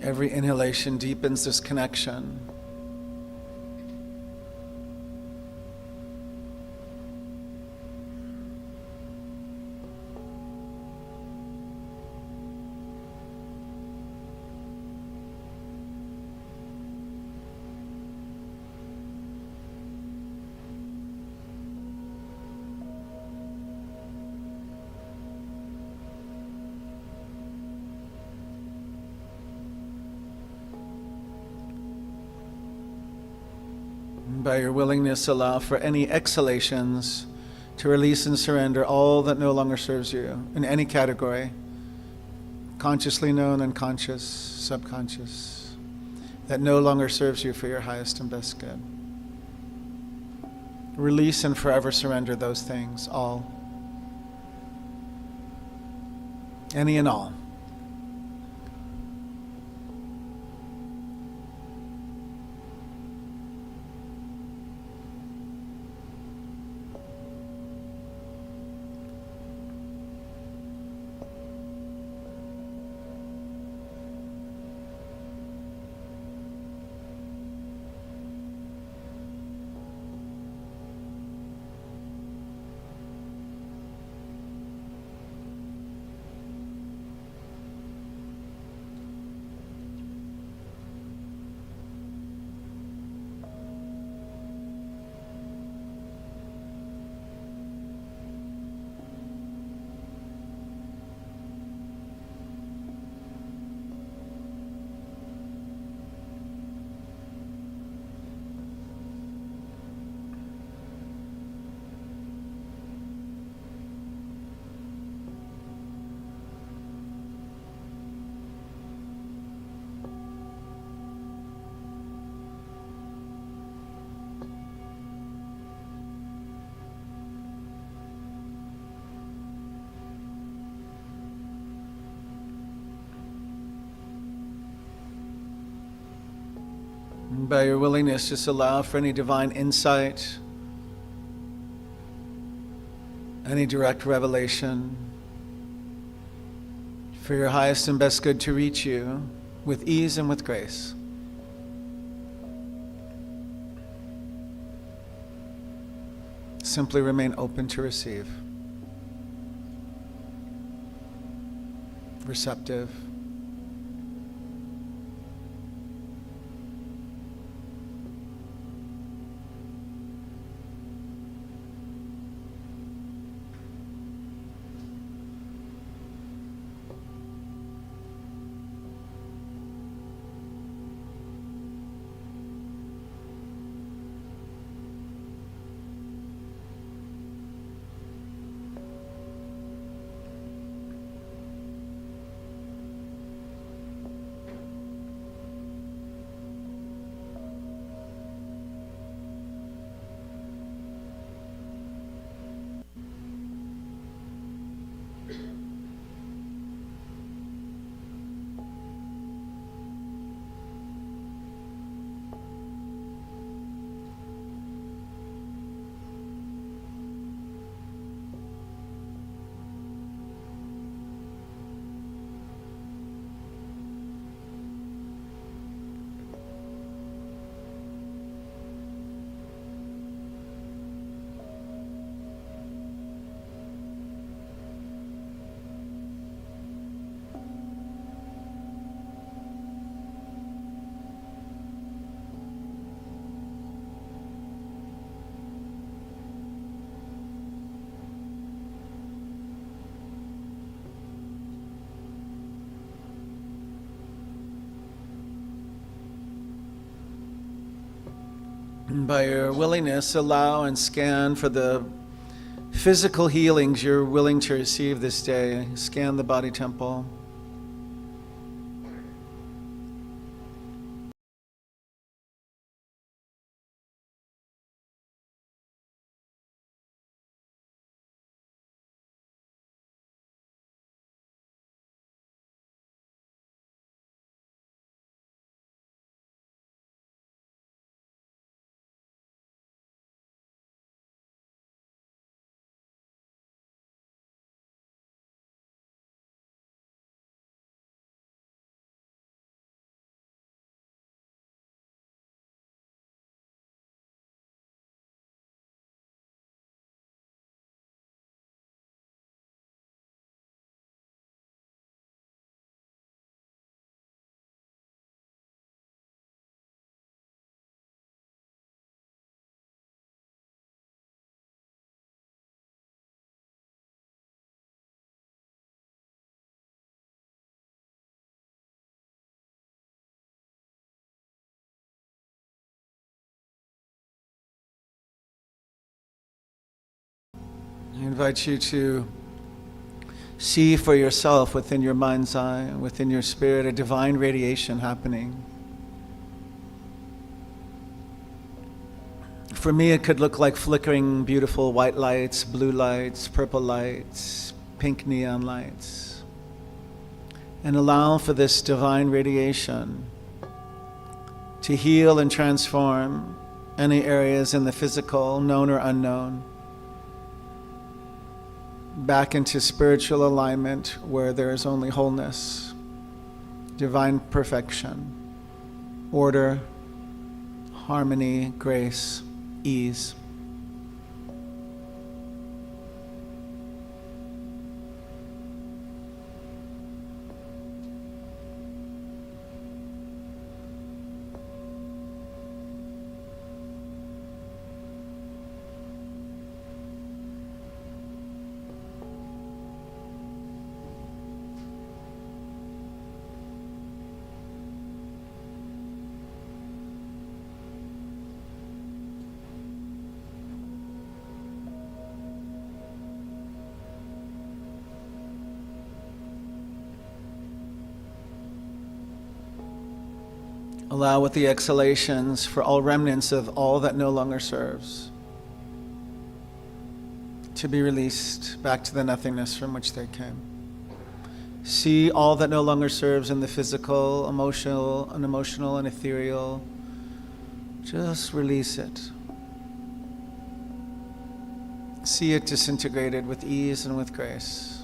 Every inhalation deepens this connection. By your willingness, allow for any exhalations to release and surrender all that no longer serves you in any category, consciously known, unconscious, subconscious, that no longer serves you for your highest and best good. Release and forever surrender those things, all. Any and all. By your willingness, just allow for any divine insight, any direct revelation, for your highest and best good to reach you with ease and with grace. Simply remain open to receive, receptive. By your willingness, allow and scan for the physical healings you're willing to receive this day. Scan the body temple. invite you to see for yourself within your mind's eye, within your spirit, a divine radiation happening. For me, it could look like flickering beautiful white lights, blue lights, purple lights, pink neon lights. And allow for this divine radiation to heal and transform any areas in the physical, known or unknown, back into spiritual alignment where there is only wholeness, divine perfection, order, harmony, grace, ease. Allow with the exhalations for all remnants of all that no longer serves to be released back to the nothingness from which they came. See all that no longer serves in the physical, emotional, and ethereal. Just release it. See it disintegrated with ease and with grace.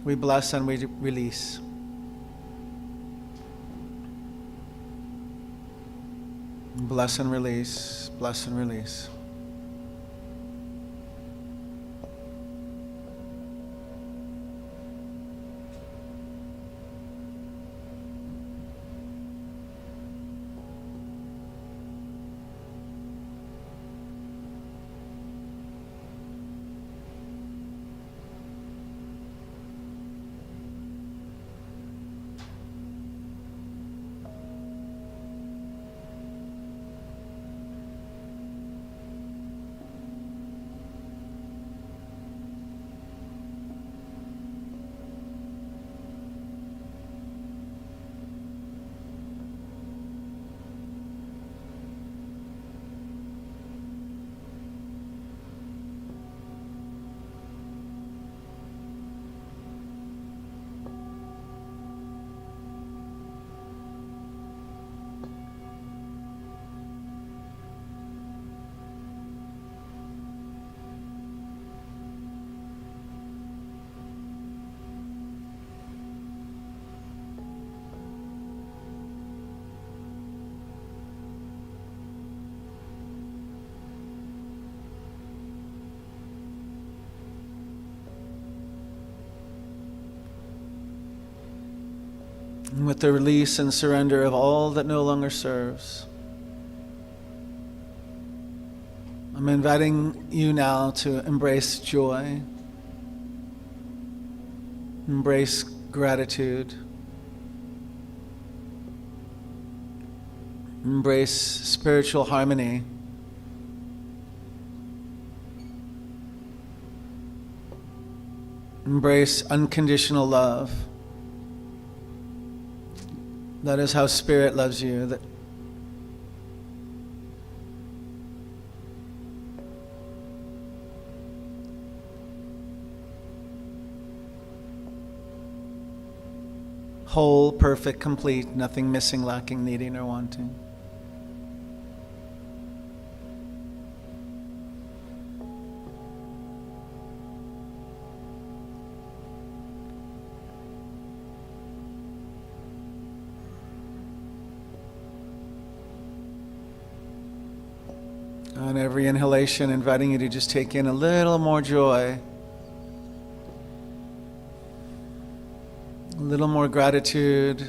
We bless and we release. Bless and release, bless and release. And with the release and surrender of all that no longer serves, I'm inviting you now to embrace joy, embrace gratitude, embrace spiritual harmony, embrace unconditional love. That is how Spirit loves you. That whole, perfect, complete, nothing missing, lacking, needing, or wanting. On every inhalation, inviting you to just take in a little more joy, a little more gratitude,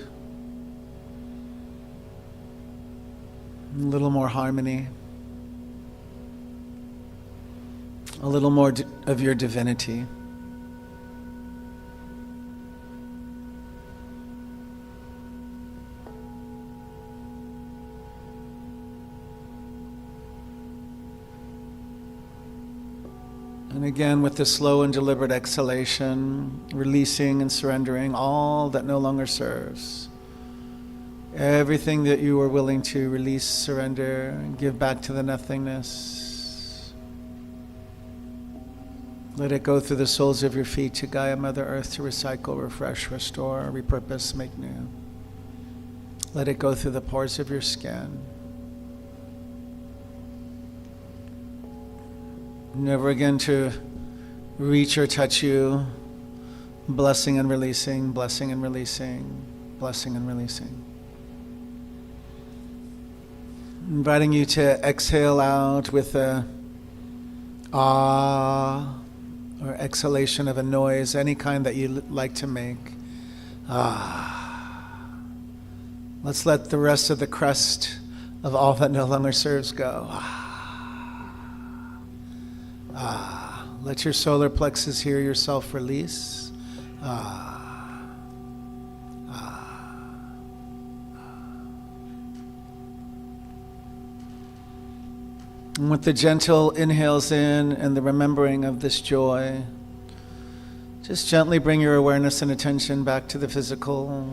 a little more harmony, a little more of your divinity. And again, with the slow and deliberate exhalation, releasing and surrendering all that no longer serves. Everything that you are willing to release, surrender, and give back to the nothingness. Let it go through the soles of your feet to Gaia Mother Earth to recycle, refresh, restore, repurpose, make new. Let it go through the pores of your skin. Never again to reach or touch you. Blessing and releasing, blessing and releasing, blessing and releasing. Inviting you to exhale out with a ah or exhalation of a noise, any kind that you like to make. Ah. Let's let the rest of the crust of all that no longer serves go. Ah. Ah, let your solar plexus hear yourself release. Ah, ah, ah. And with the gentle inhales in and the remembering of this joy, just gently bring your awareness and attention back to the physical.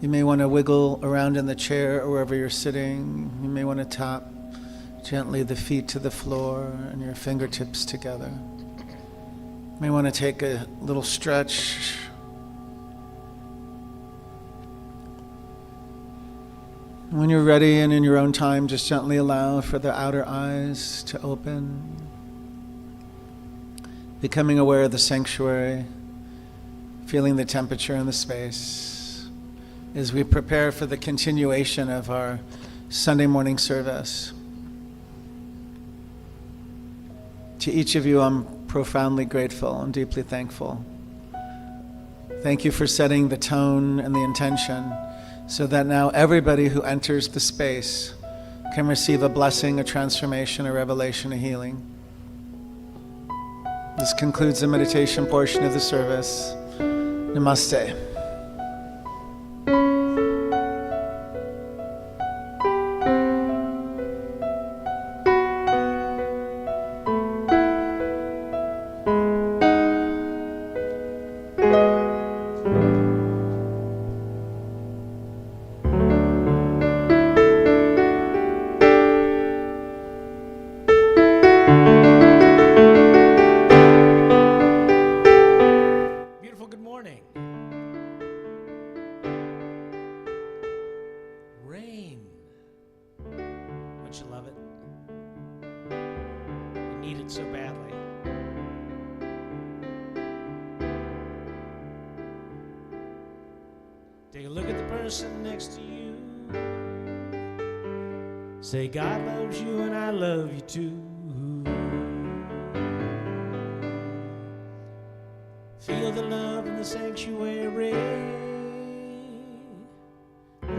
You may want to wiggle around in the chair or wherever you're sitting. You may want to tap gently the feet to the floor and your fingertips together. You may want to take a little stretch. When you're ready and in your own time, just gently allow for the outer eyes to open. Becoming aware of the sanctuary, feeling the temperature in the space as we prepare for the continuation of our Sunday morning service. To each of you, I'm profoundly grateful and deeply thankful. Thank you for setting the tone and the intention so that now everybody who enters the space can receive a blessing, a transformation, a revelation, a healing. This concludes the meditation portion of the service. Namaste. Take a look at the person next to you. Say, God loves you and I love you too. Feel the love in the sanctuary.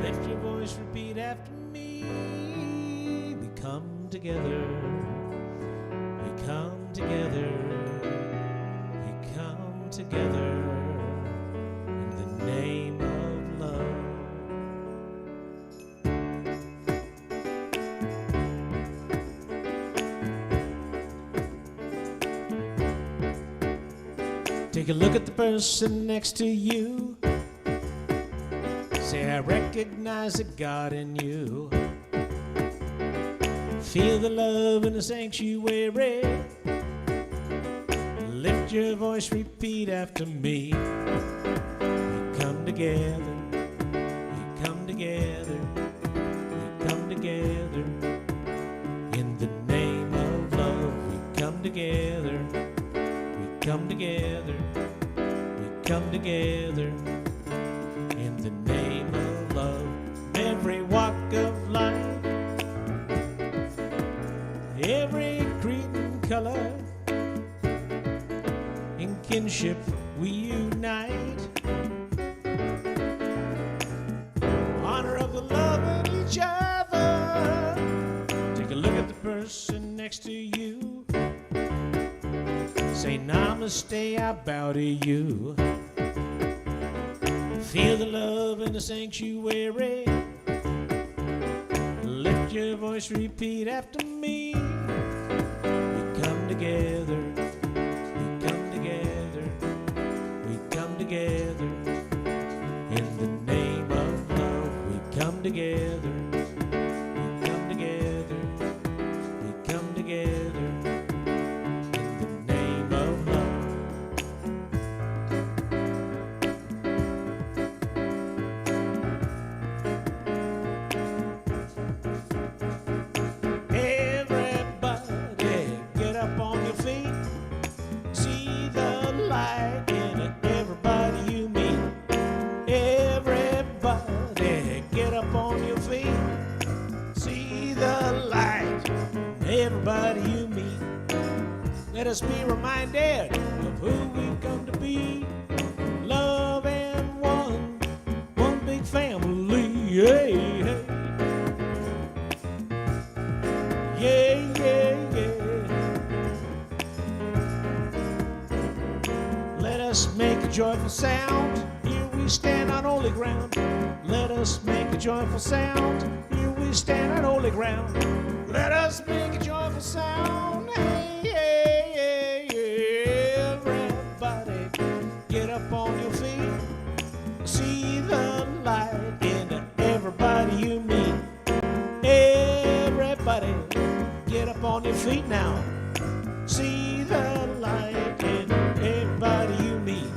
Lift your voice, repeat after me. We come together. We come together. We come together in the name of take a look at the person next to you. Say, I recognize the God in you. Feel the love in the sanctuary. Lift your voice, repeat after me. We come together. We come together. We come together in the name of love. We come together. We come together. Come together in the name of love. Every walk of life, every creed and color, in kinship we unite. Honor of the love in each other. Take a look at the person next to you. Say, namaste, I bow to you. Feel the love in the sanctuary. Lift your voice, repeat after me. We come together. Let us be reminded of who we've come to be. Love and one big family. Yeah, yeah, yeah, yeah. Let us make a joyful sound. Here we stand on holy ground. Let us make a joyful sound. Here we stand on holy ground. Let us make a joyful sound. Hey, hey, hey, everybody, get up on your feet. See the light in everybody you meet. Everybody, get up on your feet now. See the light in everybody you meet.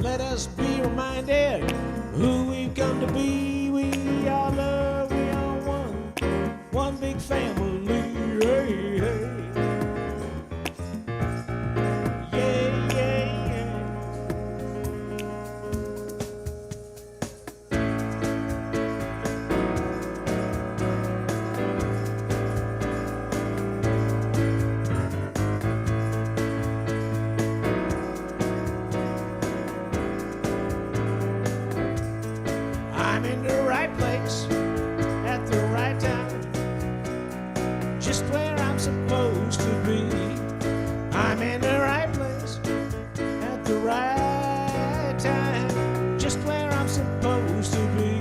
Let us be reminded who we've come to be. We are love, we are one big family. Hey, hey. Yeah, yeah, yeah. I'm in the right place at the right time, just where I'm supposed to be. I'm in the right place at the right time, just where I'm supposed to be.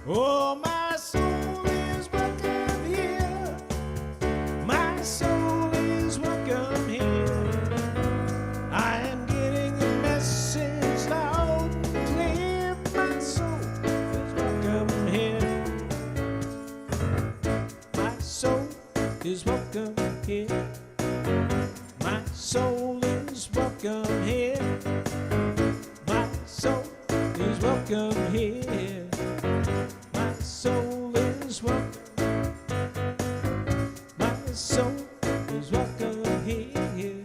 Oh, my soul is welcome here. My soul is welcome here. I am getting a message loud and clear. My soul is welcome here. My soul is welcome here. My soul is welcome here. My soul is welcome here. My soul is welcome. My soul is welcome here.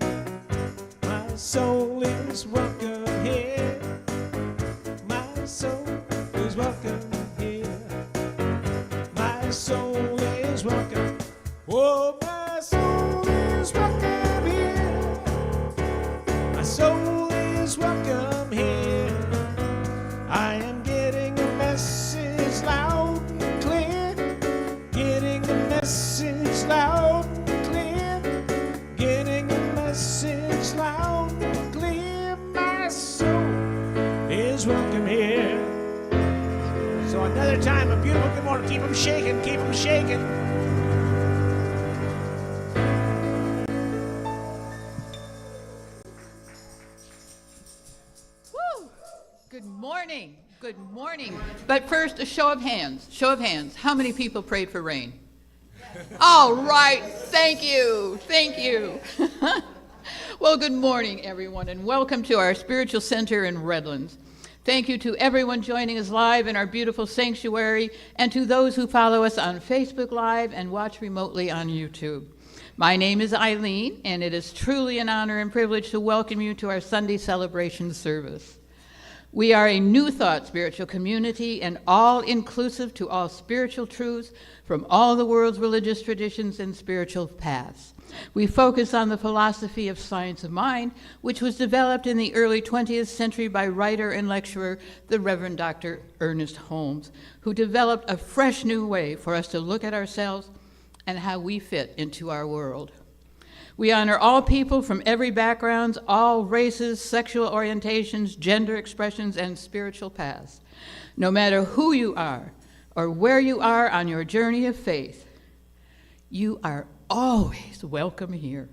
My soul is welcome here. My soul is welcome here. My soul is welcome. Oh, my soul is welcome here. My soul is welcome here. I am getting a message loud and clear. Getting a message loud and clear. Getting a message loud and clear. My soul is welcome here. So another time, a beautiful good morning. Keep them shaking, keep them shaking. Woo! Good morning. Good morning. But first, a show of hands. Show of hands. How many people prayed for rain? All right. Thank you. Thank you. Well, good morning, everyone, and welcome to our spiritual center in Redlands. Thank you to everyone joining us live in our beautiful sanctuary, and to those who follow us on Facebook Live and watch remotely on YouTube. My name is Eileen, and it is truly an honor and privilege to welcome you to our Sunday celebration service. We are a New Thought spiritual community and all-inclusive to all spiritual truths from all the world's religious traditions and spiritual paths. We focus on the philosophy of science of mind, which was developed in the early 20th century by writer and lecturer, the Reverend Dr. Ernest Holmes, who developed a fresh new way for us to look at ourselves and how we fit into our world. We honor all people from every background, all races, sexual orientations, gender expressions, and spiritual paths. No matter who you are or where you are on your journey of faith, you are always welcome here.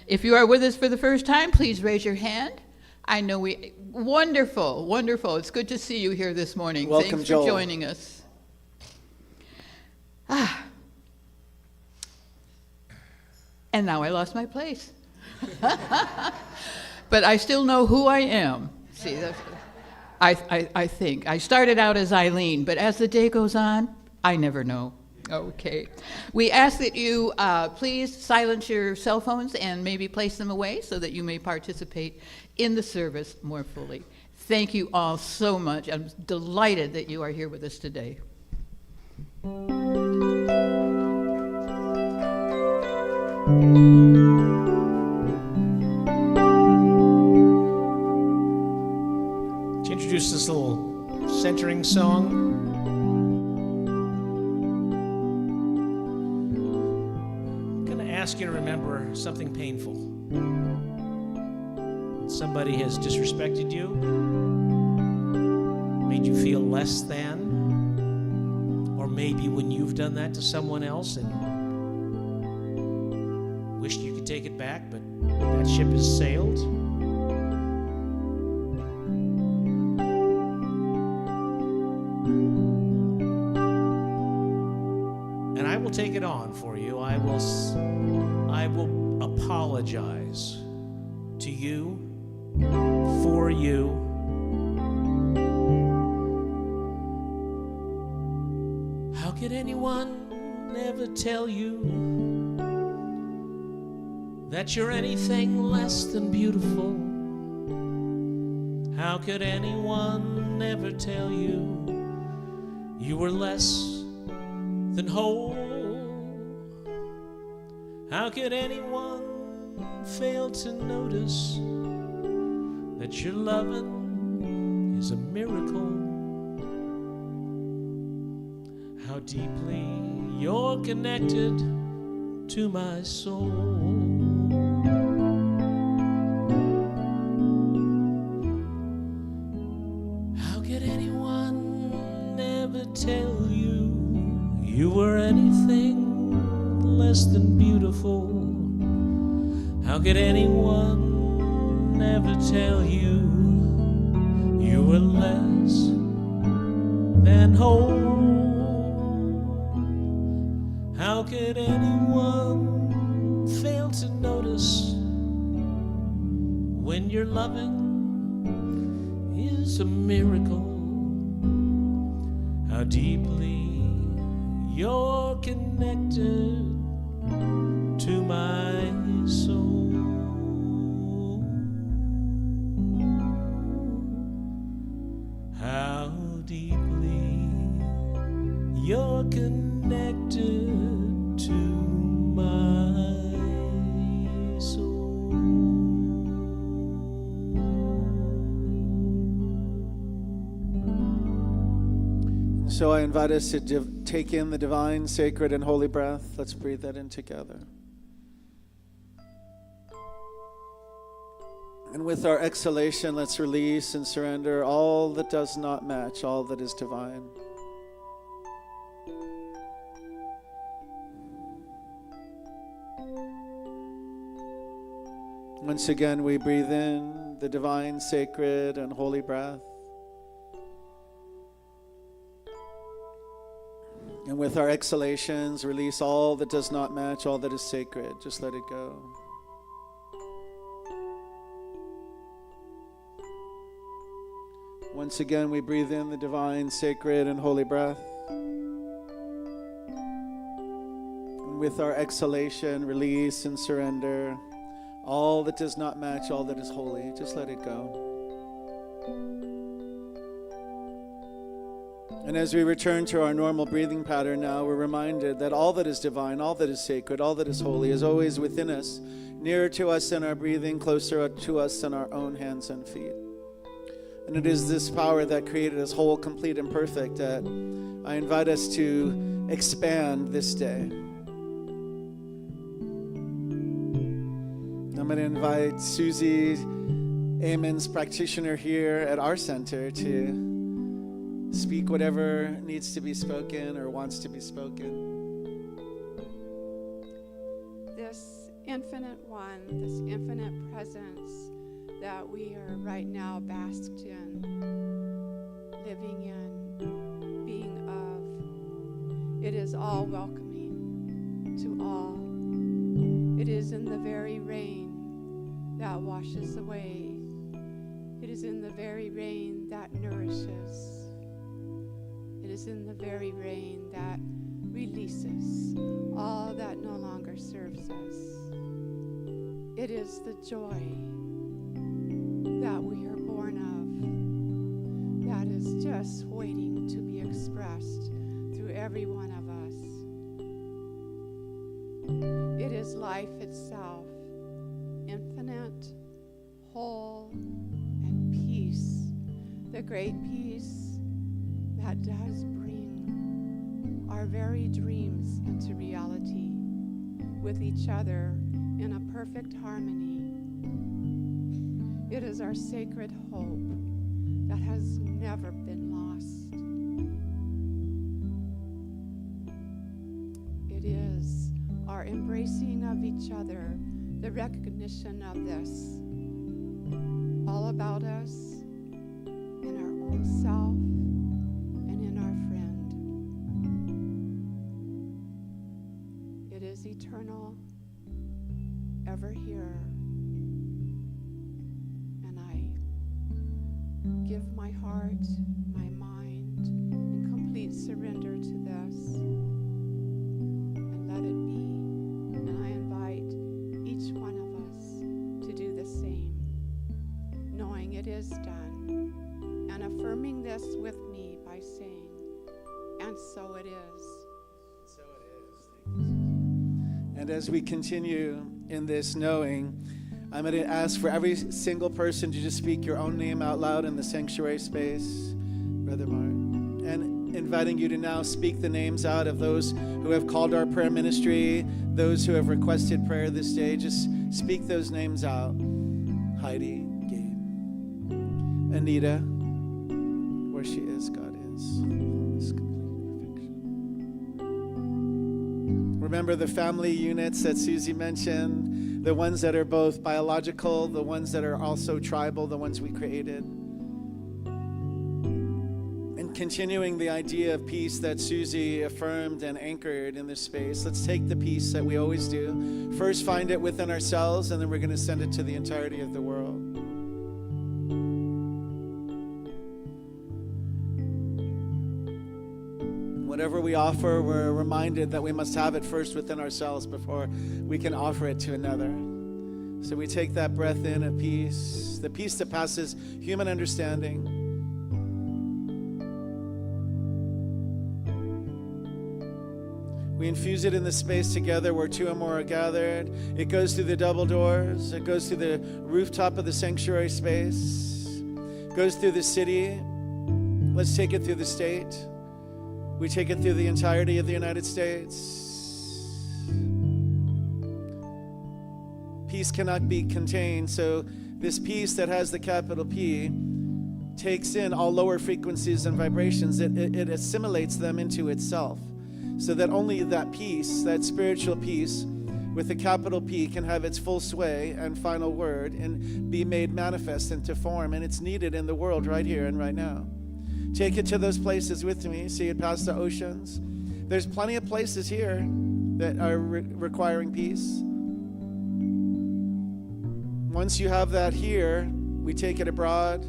If you are with us for the first time, please raise your hand. I know wonderful, wonderful. It's good to see you here this morning. Welcome, Thanks Joel. for joining us. And now I lost my place. But I still know who I am. See, I think. I started out as Eileen, but as the day goes on, I never know. Okay. We ask that you please silence your cell phones and maybe place them away so that you may participate in the service more fully. Thank you all so much. I'm delighted that you are here with us today. introduce this little centering song. I'm going to ask you to remember something painful. When somebody has disrespected you, made you feel less than, or maybe when you've done that to someone else and wished you could take it back, but that ship has sailed. And I will take it on for you. I will apologize to you, for you. How could anyone ever tell you that you're anything less than beautiful? How could anyone ever tell you you were less than whole? How could anyone fail to notice that your loving is a miracle? How deeply you're connected to my soul. How could anyone ever tell you you were anything less than beautiful? How could anyone ever tell you you were less than whole? How could anyone fail to notice when your loving is a miracle? How deeply you're connected to my soul. How deeply you're connected to my soul. So I invite us to take in the divine, sacred, and holy breath. Let's breathe that in together. And with our exhalation, let's release and surrender all that does not match, all that is divine. Once again, we breathe in the divine, sacred, and holy breath. And with our exhalations, release all that does not match, all that is sacred. Just let it go. Once again, we breathe in the divine, sacred, and holy breath. And with our exhalation, release and surrender all that does not match, all that is holy. Just let it go. And as we return to our normal breathing pattern now, we're reminded that all that is divine, all that is sacred, all that is holy is always within us, nearer to us in our breathing, closer to us than our own hands and feet. And it is this power that created us whole, complete, and perfect that I invite us to expand this day. I'm going to invite Susie, Amen's practitioner here at our center, to speak whatever needs to be spoken or wants to be spoken. This infinite one, this infinite presence that we are right now basked in, living in, being of, it is all welcoming to all. It is in the very rain that washes away. It is in the very rain that nourishes. It is in the very rain that releases all that no longer serves us. It is the joy that we are born of that is just waiting to be expressed through every one of us. It is life itself, infinite, whole, and peace the great peace that does bring our very dreams into reality with each other in a perfect harmony. It is our sacred hope that has never been lost. It is our embracing of each other, the recognition of this, all about us, in our own self, and in our friend. It is eternal, ever here. And I give my heart, my mind, in complete surrender to this. And let it be. And I invite each one of us to do the same, knowing it is done, and affirming this with me by saying, and so it is. So it is. Thank you. And as we continue in this knowing, I'm going to ask for every single person to just speak your own name out loud in the sanctuary space, Brother Martin. And inviting you to now speak the names out of those who have called our prayer ministry, those who have requested prayer this day. Just speak those names out. Heidi, Gabe, Anita, where she is, God is. Wholeness, complete perfection. Remember the family units that Susie mentioned, the ones that are both biological, the ones that are also tribal, the ones we created. And continuing the idea of peace that Susie affirmed and anchored in this space, let's take the peace that we always do. First, find it within ourselves, and then we're going to send it to the entirety of the world. Whatever we offer, we're reminded that we must have it first within ourselves before we can offer it to another. So we take that breath in of peace, the peace that passes human understanding. We infuse it in the space together where two or more are gathered. It goes through the double doors. It goes through the rooftop of the sanctuary space. It goes through the city. Let's take it through the state. We take it through the entirety of the United States. Peace cannot be contained, so this peace that has the capital P takes in all lower frequencies and vibrations. It assimilates them into itself, so that only that peace, that spiritual peace with the capital P, can have its full sway and final word and be made manifest into form. And it's needed in the world right here and right now. Take it to those places with me. See it past the oceans. There's plenty of places here that are requiring peace. Once you have that here, we take it abroad,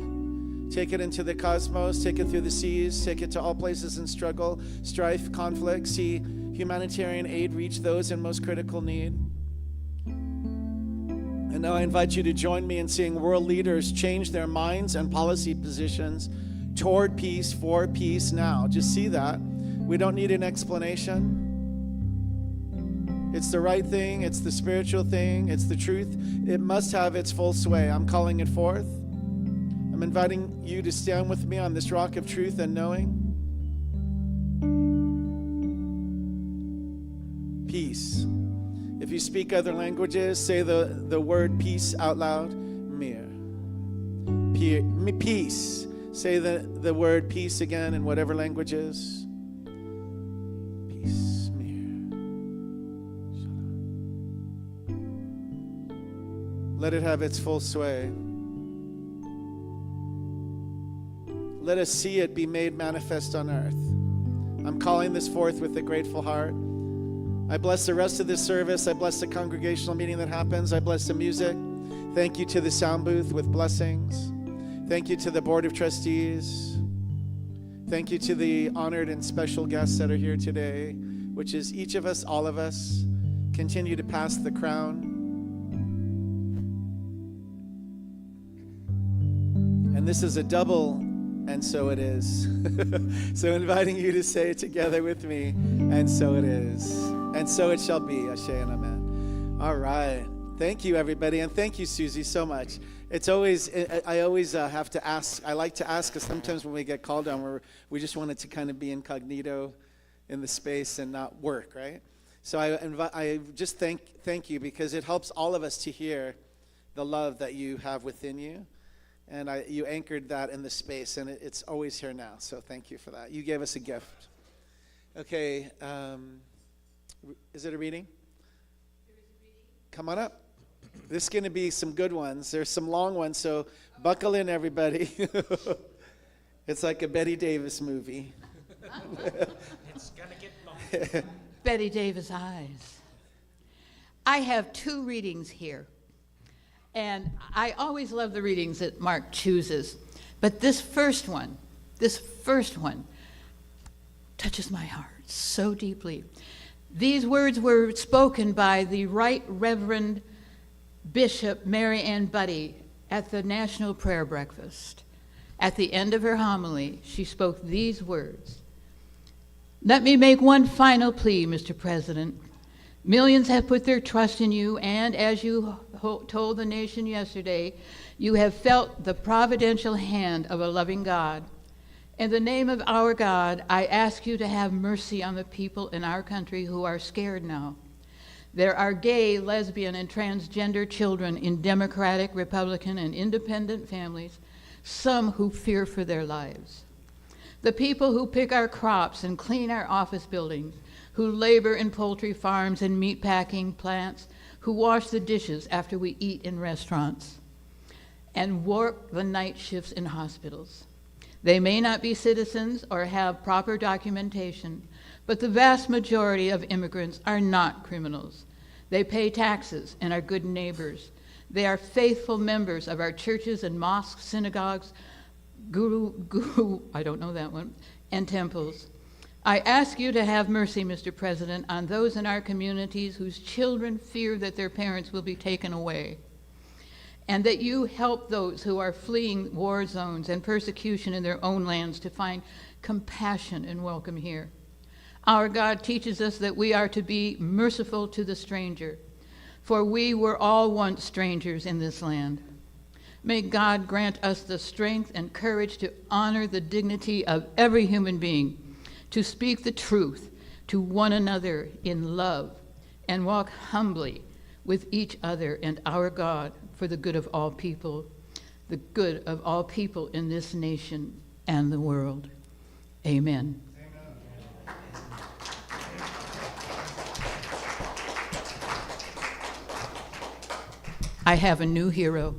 take it into the cosmos, take it through the seas, take it to all places in struggle, strife, conflict. See humanitarian aid reach those in most critical need. And now I invite you to join me in seeing world leaders change their minds and policy positions toward peace, for peace now. Just see that. We don't need an explanation. It's the right thing. It's the spiritual thing. It's the truth. It must have its full sway. I'm calling it forth. I'm inviting you to stand with me on this rock of truth and knowing. Peace. If you speak other languages, say the word peace out loud. Mir. Peace. Say the word peace again in whatever language is. Peace. Let it have its full sway. Let us see it be made manifest on earth. I'm calling this forth with a grateful heart. I bless the rest of this service. I bless the congregational meeting that happens. I bless the music. Thank you to the sound booth with blessings. Thank you to the Board of Trustees. Thank you to the honored and special guests that are here today, which is each of us, all of us. Continue to pass the crown. And this is a double, and so it is. So inviting you to say it together with me, and so it is. And so it shall be. Ashe and amen. All right. Thank you, everybody, and thank you, Susie, so much. It's always, I always have to ask, I like to ask, because sometimes when we get called on, we just want it to kind of be incognito in the space and not work, right? So I just thank you, because it helps all of us to hear the love that you have within you. And you anchored that in the space, and it's always here now. So thank you for that. You gave us a gift. Okay, is it a reading? Come on up. This is going to be some good ones. There's some long ones, so buckle in, everybody. It's like a Betty Davis movie. It's going to get long. Betty Davis eyes. I have 2 readings here. And I always love the readings that Mark chooses. But this first one touches my heart so deeply. These words were spoken by the Right Reverend Bishop Mary Ann Buddy at the National Prayer Breakfast. At the end of her homily, she spoke these words. Let me make one final plea, Mr. President. Millions have put their trust in you, and as you told the nation yesterday, you have felt the providential hand of a loving God. In the name of our God, I ask you to have mercy on the people in our country who are scared now. There are gay, lesbian, and transgender children in Democratic, Republican, and independent families, some who fear for their lives. The people who pick our crops and clean our office buildings, who labor in poultry farms and meatpacking plants, who wash the dishes after we eat in restaurants, and work the night shifts in hospitals. They may not be citizens or have proper documentation, but the vast majority of immigrants are not criminals. They pay taxes and are good neighbors. They are faithful members of our churches and mosques, synagogues, I don't know that one, and temples. I ask you to have mercy, Mr. President, on those in our communities whose children fear that their parents will be taken away, and that you help those who are fleeing war zones and persecution in their own lands to find compassion and welcome here. Our God teaches us that we are to be merciful to the stranger, for we were all once strangers in this land. May God grant us the strength and courage to honor the dignity of every human being, to speak the truth to one another in love, and walk humbly with each other and our God for the good of all people, the good of all people in this nation and the world. Amen. I have a new hero.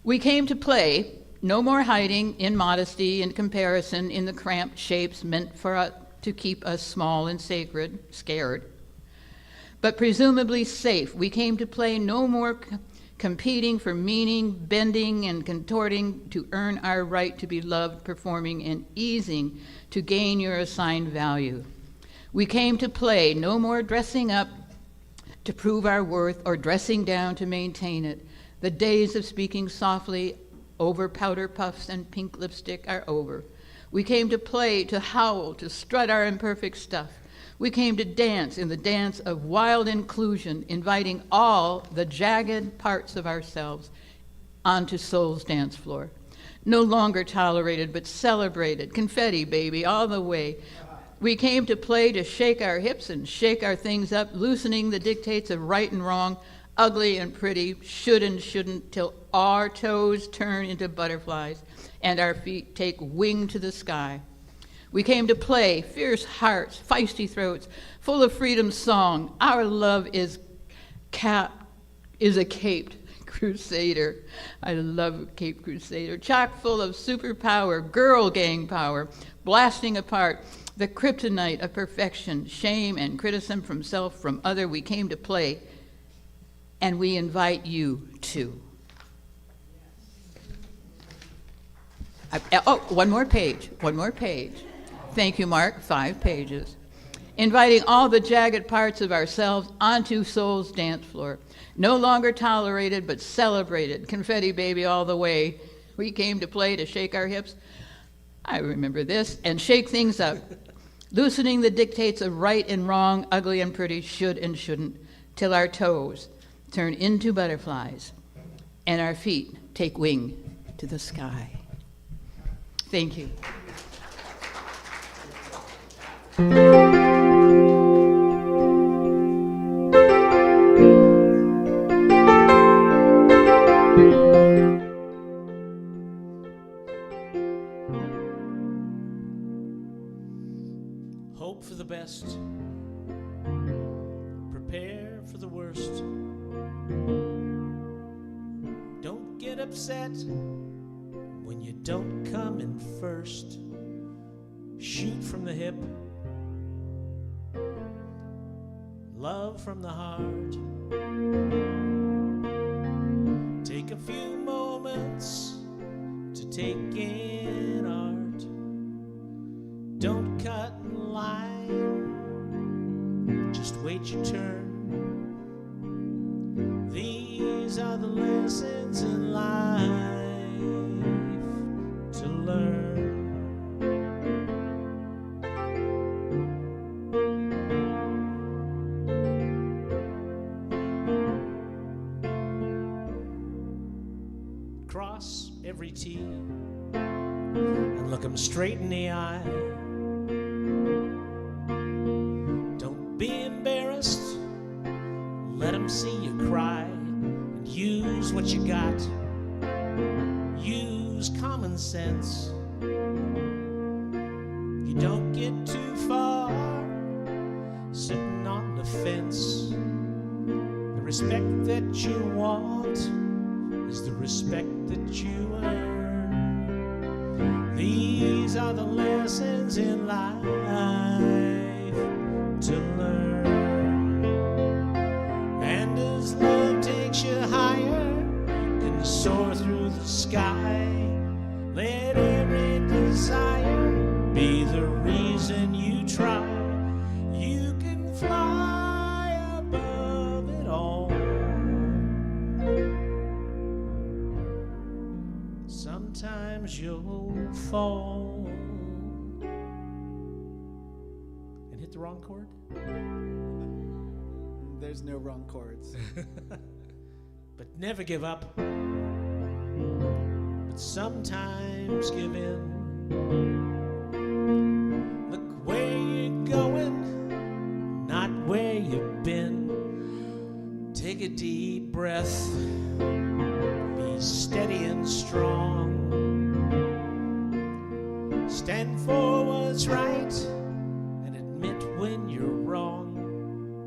We came to play, no more hiding in modesty and comparison in the cramped shapes meant for us to keep us small and sacred, scared, but presumably safe. We came to play no more competing for meaning, bending and contorting to earn our right to be loved, performing and easing to gain your assigned value. We came to play no more dressing up to prove our worth or dressing down to maintain it. The days of speaking softly over powder puffs and pink lipstick are over. We came to play, to howl, to strut our imperfect stuff. We came to dance in the dance of wild inclusion, inviting all the jagged parts of ourselves onto soul's dance floor. No longer tolerated, but celebrated. Confetti, baby, all the way. We came to play, to shake our hips and shake our things up, loosening the dictates of right and wrong, ugly and pretty, should and shouldn't, till our toes turn into butterflies and our feet take wing to the sky. We came to play, fierce hearts, feisty throats, full of freedom song. Our love is a caped crusader. I love Cape Crusader. Chock full of superpower, girl gang power, blasting apart the kryptonite of perfection, shame and criticism from self, from other. We came to play, and we invite you to. One more page. Thank you, Mark. 5 pages. Inviting all the jagged parts of ourselves onto soul's dance floor. No longer tolerated, but celebrated. Confetti, baby, all the way. We came to play, to shake our hips. I remember this. And shake things up. Loosening the dictates of right and wrong, ugly and pretty, should and shouldn't, till our toes turn into butterflies and our feet take wing to the sky. Thank you. Hope for the best. Prepare for the worst. Don't get upset when you don't come in first. Shoot from the hip. Love from the heart. Take a few moments to take in art. Don't cut in line, just wait your turn. These are the lessons in life to learn. Cross every T and look 'em straight in the eye. Don't be embarrassed, let 'em see you cry, and use what you got. Use common sense. You don't get too far sitting on the fence. The respect that you want is the respect that you earn. These are the lessons in life to learn. And as love takes you higher, you can soar through the sky. Let every desire be the reason you try. You can fly above it all. Sometimes you'll fall and hit the wrong chord. There's no wrong chords. But never give up. But sometimes give in. Look where you're going, not where you've been. Take a deep breath. Be steady and strong. Stand for what's right and admit when you're wrong.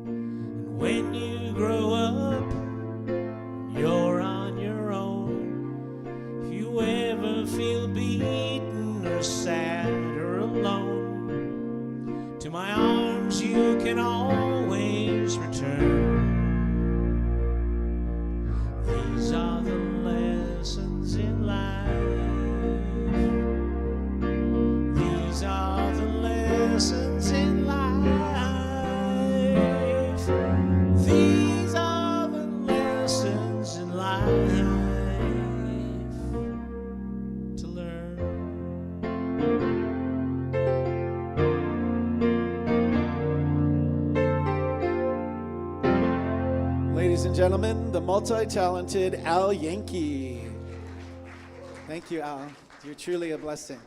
And when you grow up, you're on your own. If you ever feel beaten or sad or alone, to my arms you can always return. These are the lessons in life. These are the lessons in life. These are the lessons in life to learn. Ladies and gentlemen, the multi-talented Al Yankee. Thank you, Al. You're truly a blessing.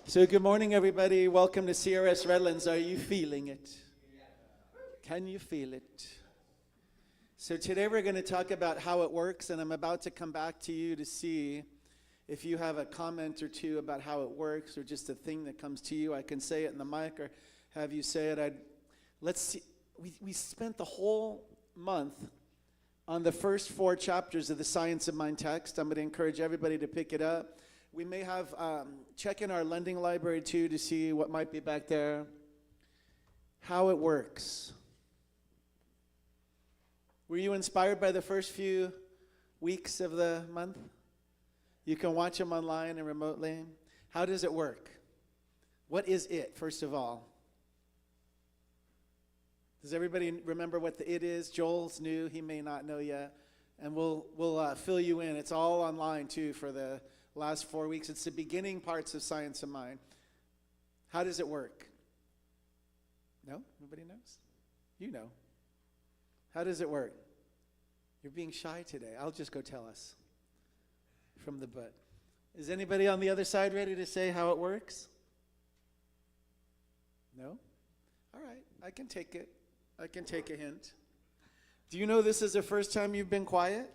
So good morning, everybody. Welcome to CRS Redlands. Are you feeling it? Can you feel it? So today we're going to talk about how it works, and I'm about to come back to you to see if you have a comment or two about how it works, or just a thing that comes to you. I can say it in the mic or have you say it. Let's see. We spent the whole month on the first 4 chapters of the Science of Mind text. I'm going to encourage everybody to pick it up. We may have, check in our lending library too to see what might be back there. How it works. Were you inspired by the first few weeks of the month? You can watch them online and remotely. How does it work? What is it, first of all? Does everybody remember what the it is? Joel's new. He may not know yet. And we'll fill you in. It's all online too for the last 4 weeks. It's the beginning parts of Science of Mind. How does it work? No? Nobody knows? You know. How does it work? You're being shy today. I'll just go tell us from the butt. Is anybody on the other side ready to say how it works? No? All right, I can take it. I can take a hint. Do you know this is the first time you've been quiet?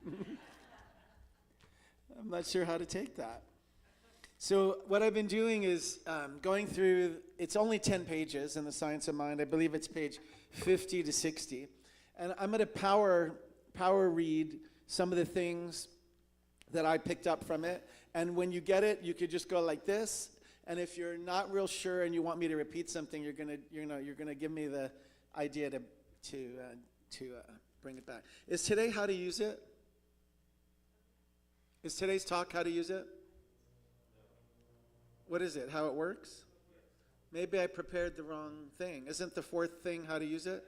I'm not sure how to take that. So what I've been doing is going through, it's only 10 pages in the Science of Mind. I believe it's page 50 to 60. And I'm going to power read some of the things that I picked up from it. And when you get it, you could just go like this. And if you're not real sure and you want me to repeat something, you're gonna give me the idea to bring it back. Is today how to use it? Is today's talk how to use it? What is it? How it works? Maybe I prepared the wrong thing. Isn't the fourth thing how to use it?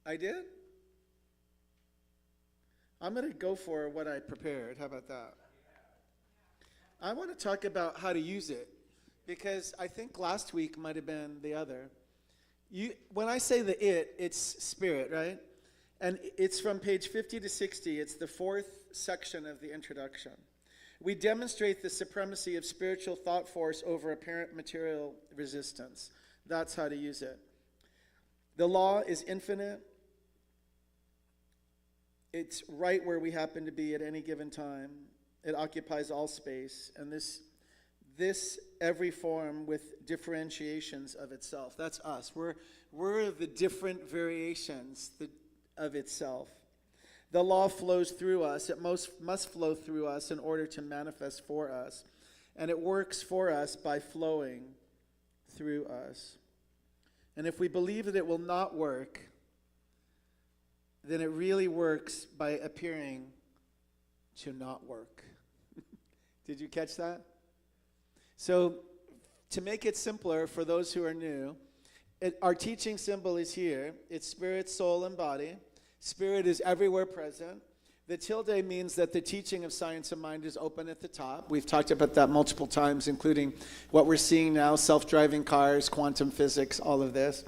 I did? I'm going to go for what I prepared. How about that? I want to talk about how to use it, because I think last week might have been the other. When I say it's spirit, right? And it's from page 50 to 60. It's the fourth section of the introduction. We demonstrate the supremacy of spiritual thought force over apparent material resistance. That's how to use it. The law is infinite. It's right where we happen to be at any given time. It occupies all space, and this every form with differentiations of itself. That's us. We're the different variations of itself. The law flows through us. It must flow through us in order to manifest for us, and it works for us by flowing through us. And if we believe that it will not work, then it really works by appearing to not work. Did you catch that? So, to make it simpler for those who are new, our teaching symbol is here. It's spirit, soul, and body. Spirit is everywhere present. The tilde means that the teaching of Science of Mind is open at the top. We've talked about that multiple times, including what we're seeing now, self-driving cars, quantum physics, all of this.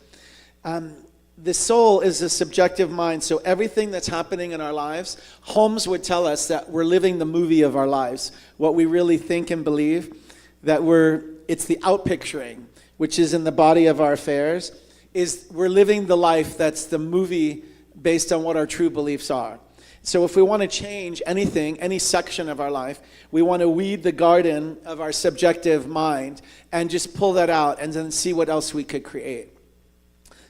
The soul is a subjective mind, so everything that's happening in our lives, Holmes would tell us that we're living the movie of our lives. What we really think and believe, it's the outpicturing, which is in the body of our affairs, is we're living the life that's the movie based on what our true beliefs are. So if we want to change anything, any section of our life, we want to weed the garden of our subjective mind and just pull that out and then see what else we could create.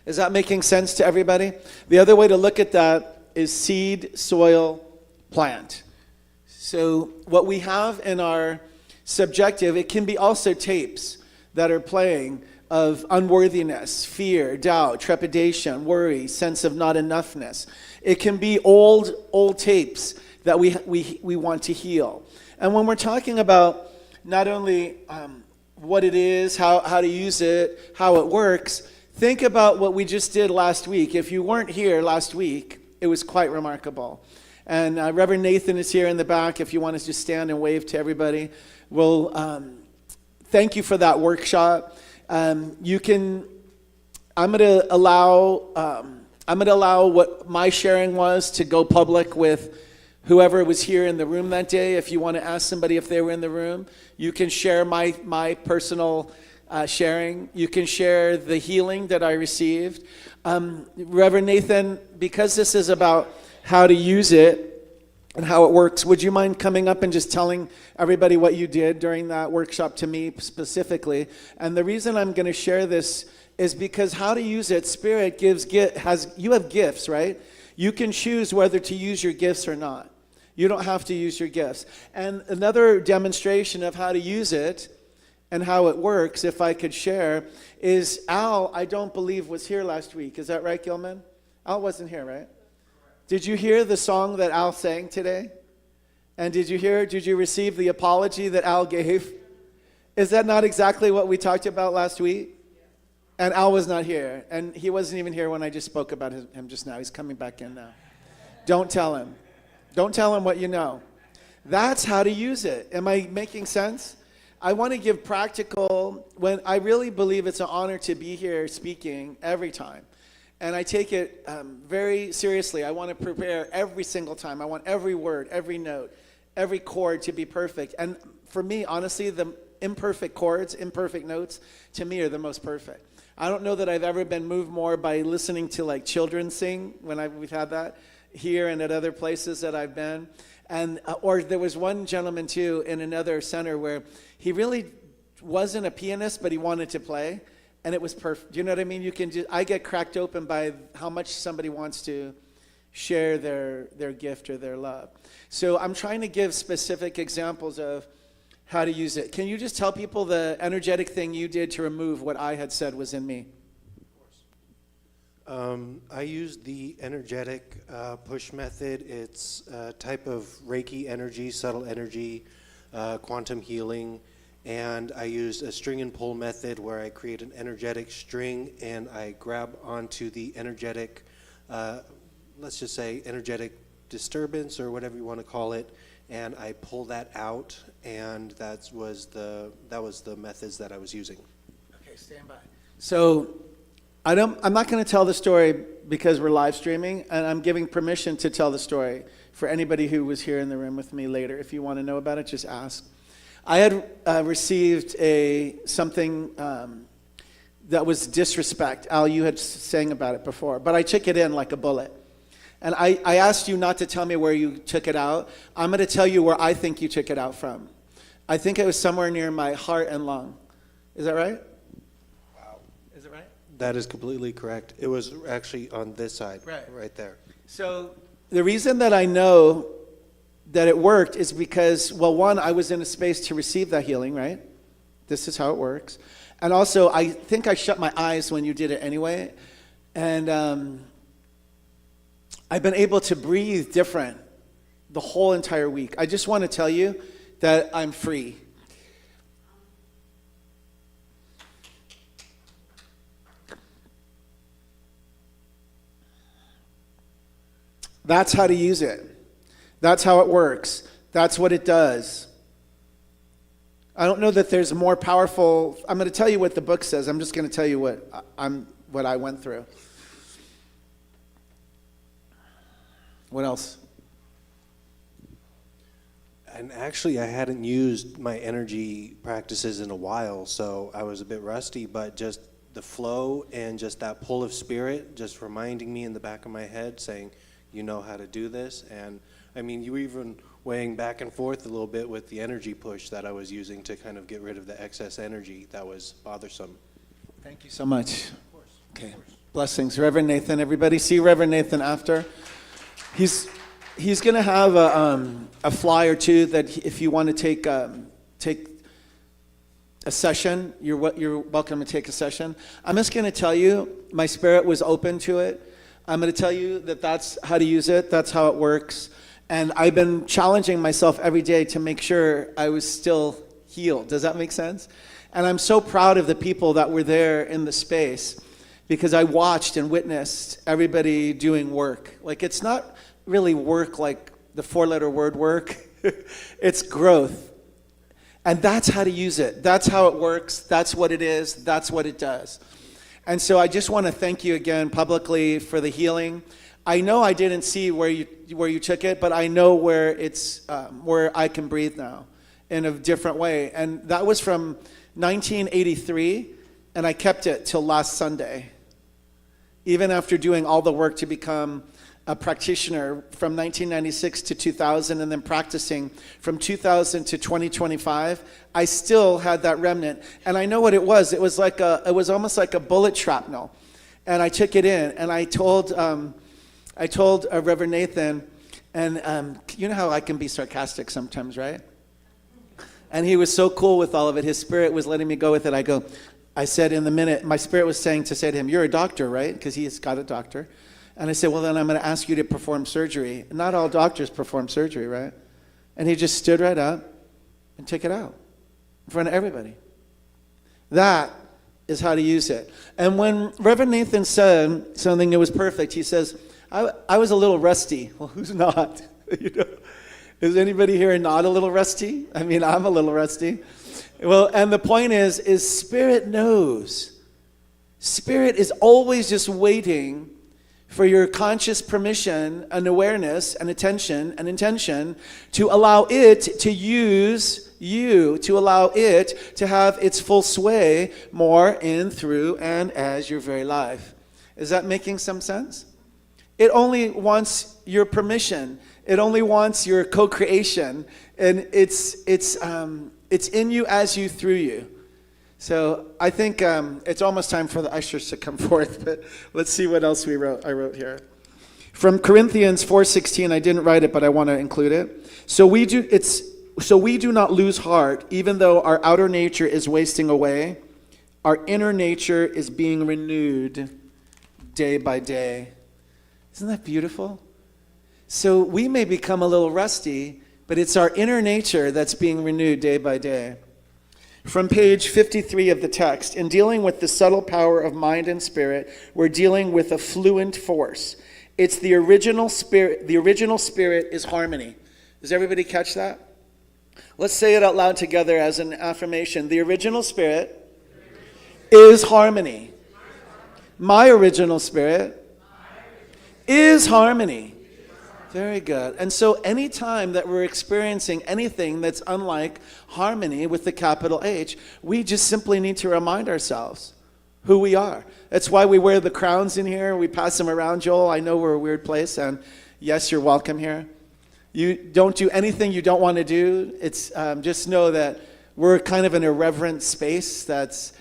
Is that making sense to everybody? The other way to look at that is seed, soil, plant. So what we have in our subjective, it can be also tapes that are playing of unworthiness, fear, doubt, trepidation, worry, sense of not enoughness. It can be old tapes that we want to heal. And when we're talking about not only what it is, how to use it, how it works, think about what we just did last week. If you weren't here last week, it was quite remarkable. And Reverend Nathan is here in the back. If you want to just stand and wave to everybody. Well, thank you for that workshop. I'm going to allow what my sharing was to go public with whoever was here in the room that day. If you want to ask somebody if they were in the room, you can share my personal sharing. You can share the healing that I received. Reverend Nathan, because this is about how to use it and how it works, would you mind coming up and just telling everybody what you did during that workshop to me specifically? And the reason I'm going to share this is because how to use it, Spirit you have gifts, right? You can choose whether to use your gifts or not. You don't have to use your gifts. And another demonstration of how to use it and how it works, if I could share, is Al, I don't believe, was here last week. Is that right, Gilman? Al wasn't here, right? Did you hear the song that Al sang today? And did you receive the apology that Al gave? Is that not exactly what we talked about last week? And Al was not here. And he wasn't even here when I just spoke about him just now. He's coming back in now. Don't tell him. Don't tell him what you know. That's how to use it. Am I making sense? I want to give practical, when I really believe it's an honor to be here speaking every time. And I take it very seriously. I want to prepare every single time. I want every word, every note, every chord to be perfect. And for me, honestly, the imperfect chords, imperfect notes, to me are the most perfect. I don't know that I've ever been moved more by listening to like children sing when we've had that here and at other places that I've been. And or there was one gentleman too in another center where he really wasn't a pianist, but he wanted to play. And it was perfect. You know what I mean? I get cracked open by how much somebody wants to share their gift or their love. So I'm trying to give specific examples of how to use it. Can you just tell people the energetic thing you did to remove what I had said was in me? I used the energetic push method. It's a type of Reiki energy, subtle energy, quantum healing. And I used a string and pull method where I create an energetic string and I grab onto the energetic, let's just say energetic disturbance or whatever you want to call it, and I pull that out, and that was the methods that I was using. Okay, stand by. So I'm not going to tell the story because we're live streaming, and I'm giving permission to tell the story for anybody who was here in the room with me later. If you want to know about it, just ask. I had received something that was disrespect. Al, you had sang about it before, but I took it in like a bullet. And I asked you not to tell me where you took it out. I'm going to tell you where I think you took it out from. I think it was somewhere near my heart and lung. Is that right? Wow. Is it right? That is completely correct. It was actually on this side, right there. So the reason that I know that it worked is because, well, one, I was in a space to receive that healing, right? This is how it works. And also, I think I shut my eyes when you did it anyway. And I've been able to breathe different the whole entire week. I just want to tell you that I'm free. That's how to use it. That's how it works. That's what it does. I don't know that there's more powerful. I'm going to tell you what the book says. I'm just going to tell you what I went through. What else? And actually, I hadn't used my energy practices in a while, so I was a bit rusty, but just the flow and just that pull of spirit, just reminding me in the back of my head, saying, you know how to do this. And I mean, you were even weighing back and forth a little bit with the energy push that I was using to kind of get rid of the excess energy that was bothersome. Thank you so much. Of course. Okay. Blessings. Reverend Nathan, everybody. See Reverend Nathan after. He's going to have a flyer too that if you want to take a session, you're welcome to take a session. I'm just going to tell you, my spirit was open to it. I'm going to tell you that that's how to use it. That's how it works. And I've been challenging myself every day to make sure I was still healed. Does that make sense? And I'm so proud of the people that were there in the space because I watched and witnessed everybody doing work. Like, it's not really work like the four-letter word work. It's growth. And that's how to use it. That's how it works. That's what it is. That's what it does. And so I just want to thank you again publicly for the healing. I know I didn't see where you took it, but I know where it's where I can breathe now in a different way. And that was from 1983, and I kept it till last Sunday. Even after doing all the work to become a practitioner from 1996 to 2000 and then practicing from 2000 to 2025, I still had that remnant. And I know what it was. It was almost like a bullet shrapnel. And I took it in and I told Reverend Nathan, and you know how I can be sarcastic sometimes, right? And he was so cool with all of it. His spirit was letting me go with it. I said in the minute, my spirit was saying to say to him, you're a doctor, right? Because he's got a doctor. And I said, well, then I'm going to ask you to perform surgery. Not all doctors perform surgery, right? And he just stood right up and took it out in front of everybody. That is how to use it. And when Reverend Nathan said something that was perfect, he says, I was a little rusty. Well, who's not? You know, is anybody here not a little rusty? I mean, I'm a little rusty. Well, and the point is Spirit knows. Spirit is always just waiting for your conscious permission and awareness and attention and intention to allow it to use you, to allow it to have its full sway more in, through, and as your very life. Is that making some sense? It only wants your permission. It only wants your co-creation, and it's in you, as you, through you. So I think it's almost time for the ushers to come forth, but let's see what else I wrote here. From Corinthians 4:16, I didn't write it, but I want to include it. So we do not lose heart, even though our outer nature is wasting away. Our inner nature is being renewed day by day. Isn't that beautiful? So we may become a little rusty, but it's our inner nature that's being renewed day by day. From page 53 of the text, in dealing with the subtle power of mind and spirit, we're dealing with a fluent force. It's the original spirit. The original spirit is harmony. Does everybody catch that? Let's say it out loud together as an affirmation. The original spirit is harmony. My original spirit is harmony. Very good. And so anytime that we're experiencing anything that's unlike harmony with the capital H, we just simply need to remind ourselves who we are. That's why we wear the crowns in here. We pass them around, Joel. I know we're a weird place, and yes, you're welcome here. You don't do anything you don't want to do. It's just know that we're kind of an irreverent space. That's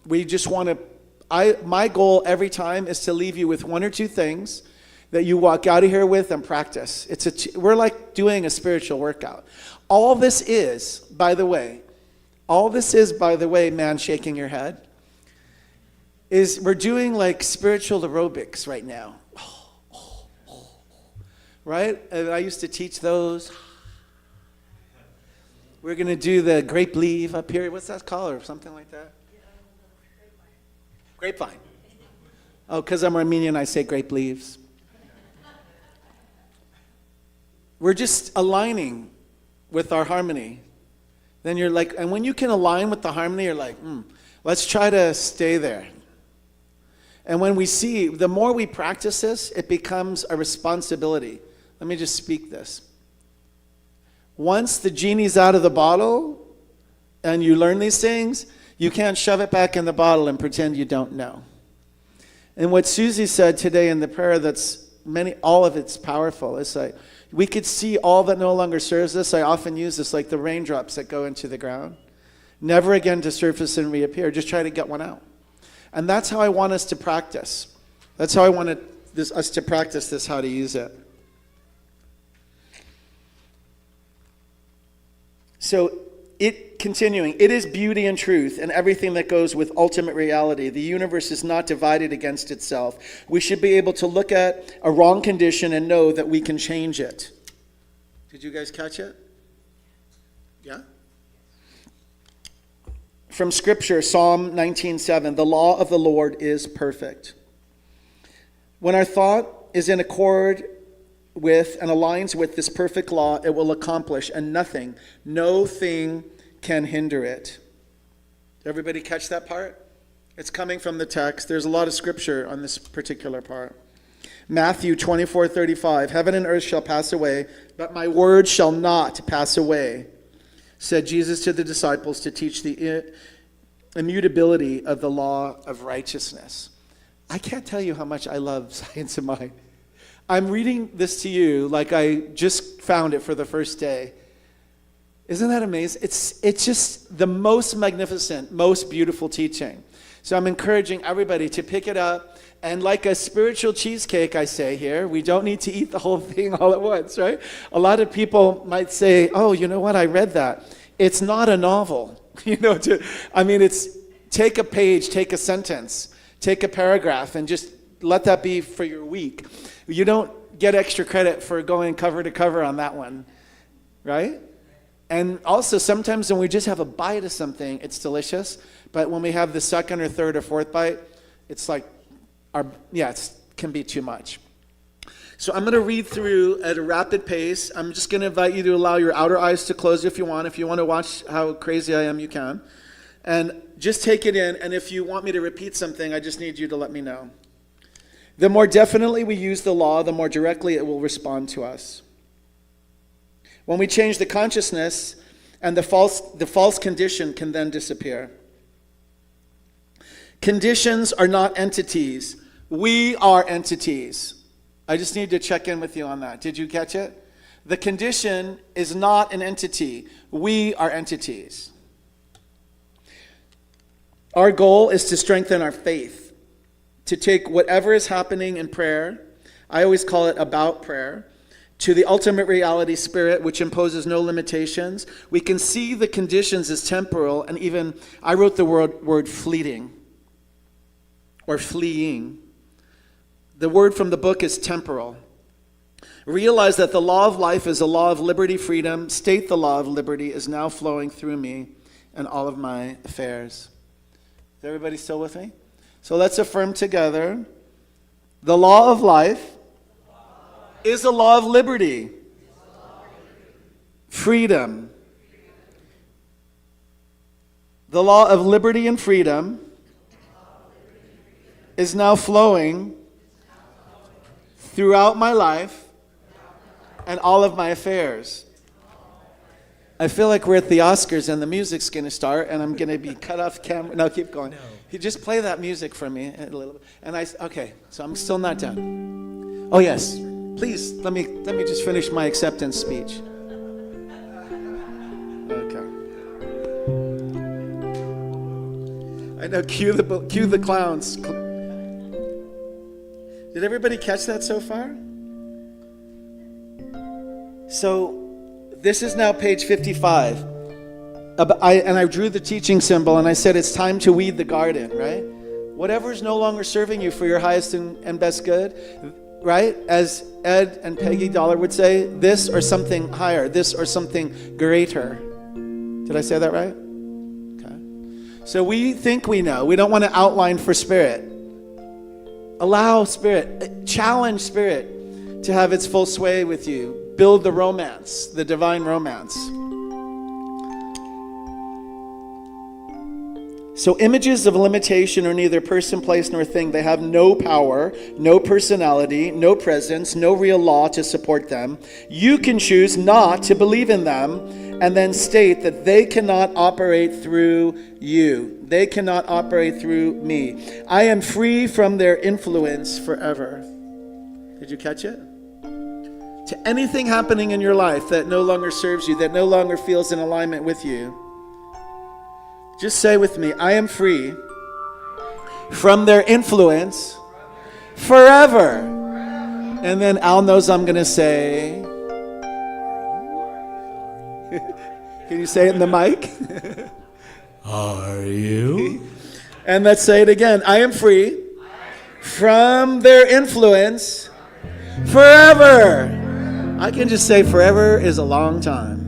we just want to. My goal every time is to leave you with one or two things that you walk out of here with and practice. We're like doing a spiritual workout. All this is, by the way, man shaking your head, is we're doing like spiritual aerobics right now. Right? And I used to teach those. We're going to do the grape leaf up here. What's that called, or something like that? Grapevine. Oh, because I'm Armenian, I say grape leaves. We're just aligning with our harmony. Then you're like, and when you can align with the harmony, you're like, let's try to stay there. And when we see, the more we practice this, it becomes a responsibility. Let me just speak this. Once the genie's out of the bottle and you learn these things, you can't shove it back in the bottle and pretend you don't know. And what Susie said today in the prayer, all of it's powerful. It's like, we could see all that no longer serves us. I often use this like the raindrops that go into the ground. Never again to surface and reappear. Just try to get one out. And that's how I want us to practice. That's how I want us to practice this, how to use it. So continuing, it is beauty and truth and everything that goes with ultimate reality. The universe is not divided against itself. We should be able to look at a wrong condition and know that we can change it. Did you guys catch it? Yeah? From Scripture, Psalm 19:7, the law of the Lord is perfect. When our thought is in accord with and aligns with this perfect law, it will accomplish, and no thing can hinder it. Did everybody catch that part? It's coming from the text. There's a lot of scripture on this particular part. Matthew 24:35, heaven and earth shall pass away, but my word shall not pass away, said Jesus to the disciples to teach the immutability of the law of righteousness. I can't tell you how much I love Science of Mind. I'm reading this to you like I just found it for the first day. Isn't that amazing? It's just the most magnificent, most beautiful teaching. So I'm encouraging everybody to pick it up. And like a spiritual cheesecake, I say here, we don't need to eat the whole thing all at once, right? A lot of people might say, oh, you know what? I read that. It's not a novel. It's take a page, take a sentence, take a paragraph, and just let that be for your week. You don't get extra credit for going cover to cover on that one, right? And also sometimes when we just have a bite of something, it's delicious. But when we have the second or third or fourth bite, it's like, it can be too much. So I'm going to read through at a rapid pace. I'm just going to invite you to allow your outer eyes to close if you want. If you want to watch how crazy I am, you can. And just take it in, and if you want me to repeat something, I just need you to let me know. The more definitely we use the law, the more directly it will respond to us. When we change the consciousness, and the false condition can then disappear. Conditions are not entities. We are entities. I just need to check in with you on that. Did you catch it? The condition is not an entity. We are entities. Our goal is to strengthen our faith, to take whatever is happening in prayer, I always call it about prayer, to the ultimate reality spirit, which imposes no limitations. We can see the conditions as temporal, and even, I wrote the word fleeting, or fleeing. The word from the book is temporal. Realize that the law of life is a law of liberty, freedom. State the law of liberty is now flowing through me and all of my affairs. Is everybody still with me? So let's affirm together. The law of life is a law of liberty, freedom. The law of liberty and freedom is now flowing throughout my life and all of my affairs. I feel like we're at the Oscars and the music's going to start and I'm going to be cut off camera. No, keep going. You just play that music for me a little bit. And okay, so I'm still not done. Oh yes, please let me just finish my acceptance speech. Okay. I know. Cue the clowns. Did everybody catch that so far? So this is now page 55. I drew the teaching symbol and I said it's time to weed the garden, right? Whatever is no longer serving you for your highest and best good, right? As Ed and Peggy Dollar would say, this or something higher, this or something greater. Did I say that right? Okay. So we think we know. We don't want to outline for spirit. Allow spirit, challenge spirit to have its full sway with you. Build the romance, the divine romance. So images of limitation are neither person, place, nor thing. They have no power, no personality, no presence, no real law to support them. You can choose not to believe in them and then state that they cannot operate through you. They cannot operate through me. I am free from their influence forever. Did you catch it? To anything happening in your life that no longer serves you, that no longer feels in alignment with you, just say with me, I am free from their influence forever. And then Al knows I'm going to say, can you say it in the mic? Are you? And let's say it again. I am free from their influence forever. I can just say forever is a long time.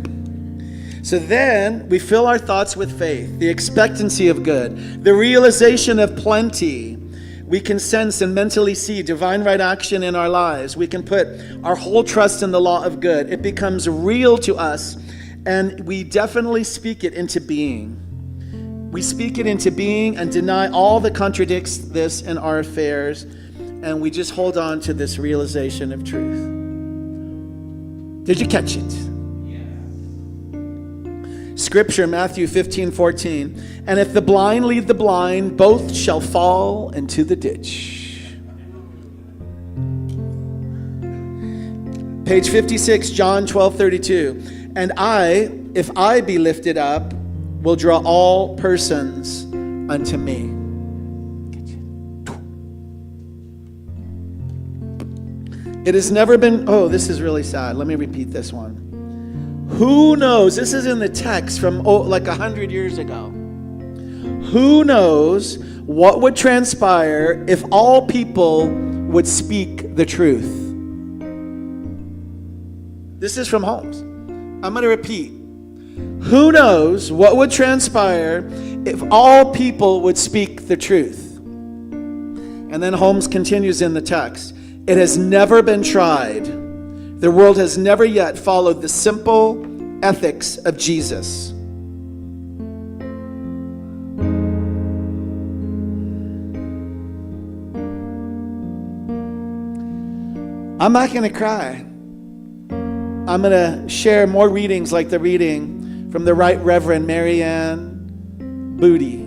So then we fill our thoughts with faith, the expectancy of good, the realization of plenty. We can sense and mentally see divine right action in our lives. We can put our whole trust in the law of good. It becomes real to us, and we definitely speak it into being. We speak it into being and deny all that contradicts this in our affairs, and we just hold on to this realization of truth. Did you catch it? Scripture, Matthew 15:14. And if the blind lead the blind, both shall fall into the ditch. Page 56, John 12:32. And I, if I be lifted up, will draw all persons unto me. It has never been, oh, this is really sad. Let me repeat this one. Who knows? This is in the text from like 100 years ago. Who knows what would transpire if all people would speak the truth? This is from Holmes. I'm going to repeat. Who knows what would transpire if all people would speak the truth? And then Holmes continues in the text. It has never been tried. The world has never yet followed the simple ethics of Jesus. I'm not going to cry. I'm going to share more readings like the reading from the Right Reverend Marianne Booty.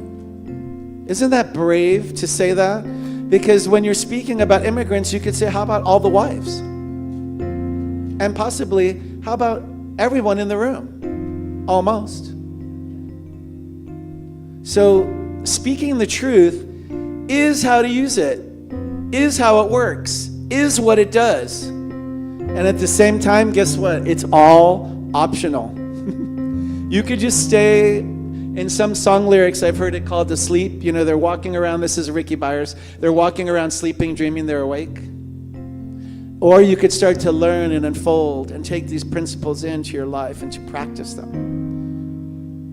Isn't that brave to say that? Because when you're speaking about immigrants, you could say, how about all the wives? And possibly, how about everyone in the room? Almost. So, speaking the truth is how to use it, is how it works, is what it does. And at the same time, guess what? It's all optional. You could just stay in some song lyrics. I've heard it called to sleep. You know, they're walking around. This is Ricky Byers. They're walking around sleeping, dreaming they're awake. Or you could start to learn and unfold and take these principles into your life and to practice them.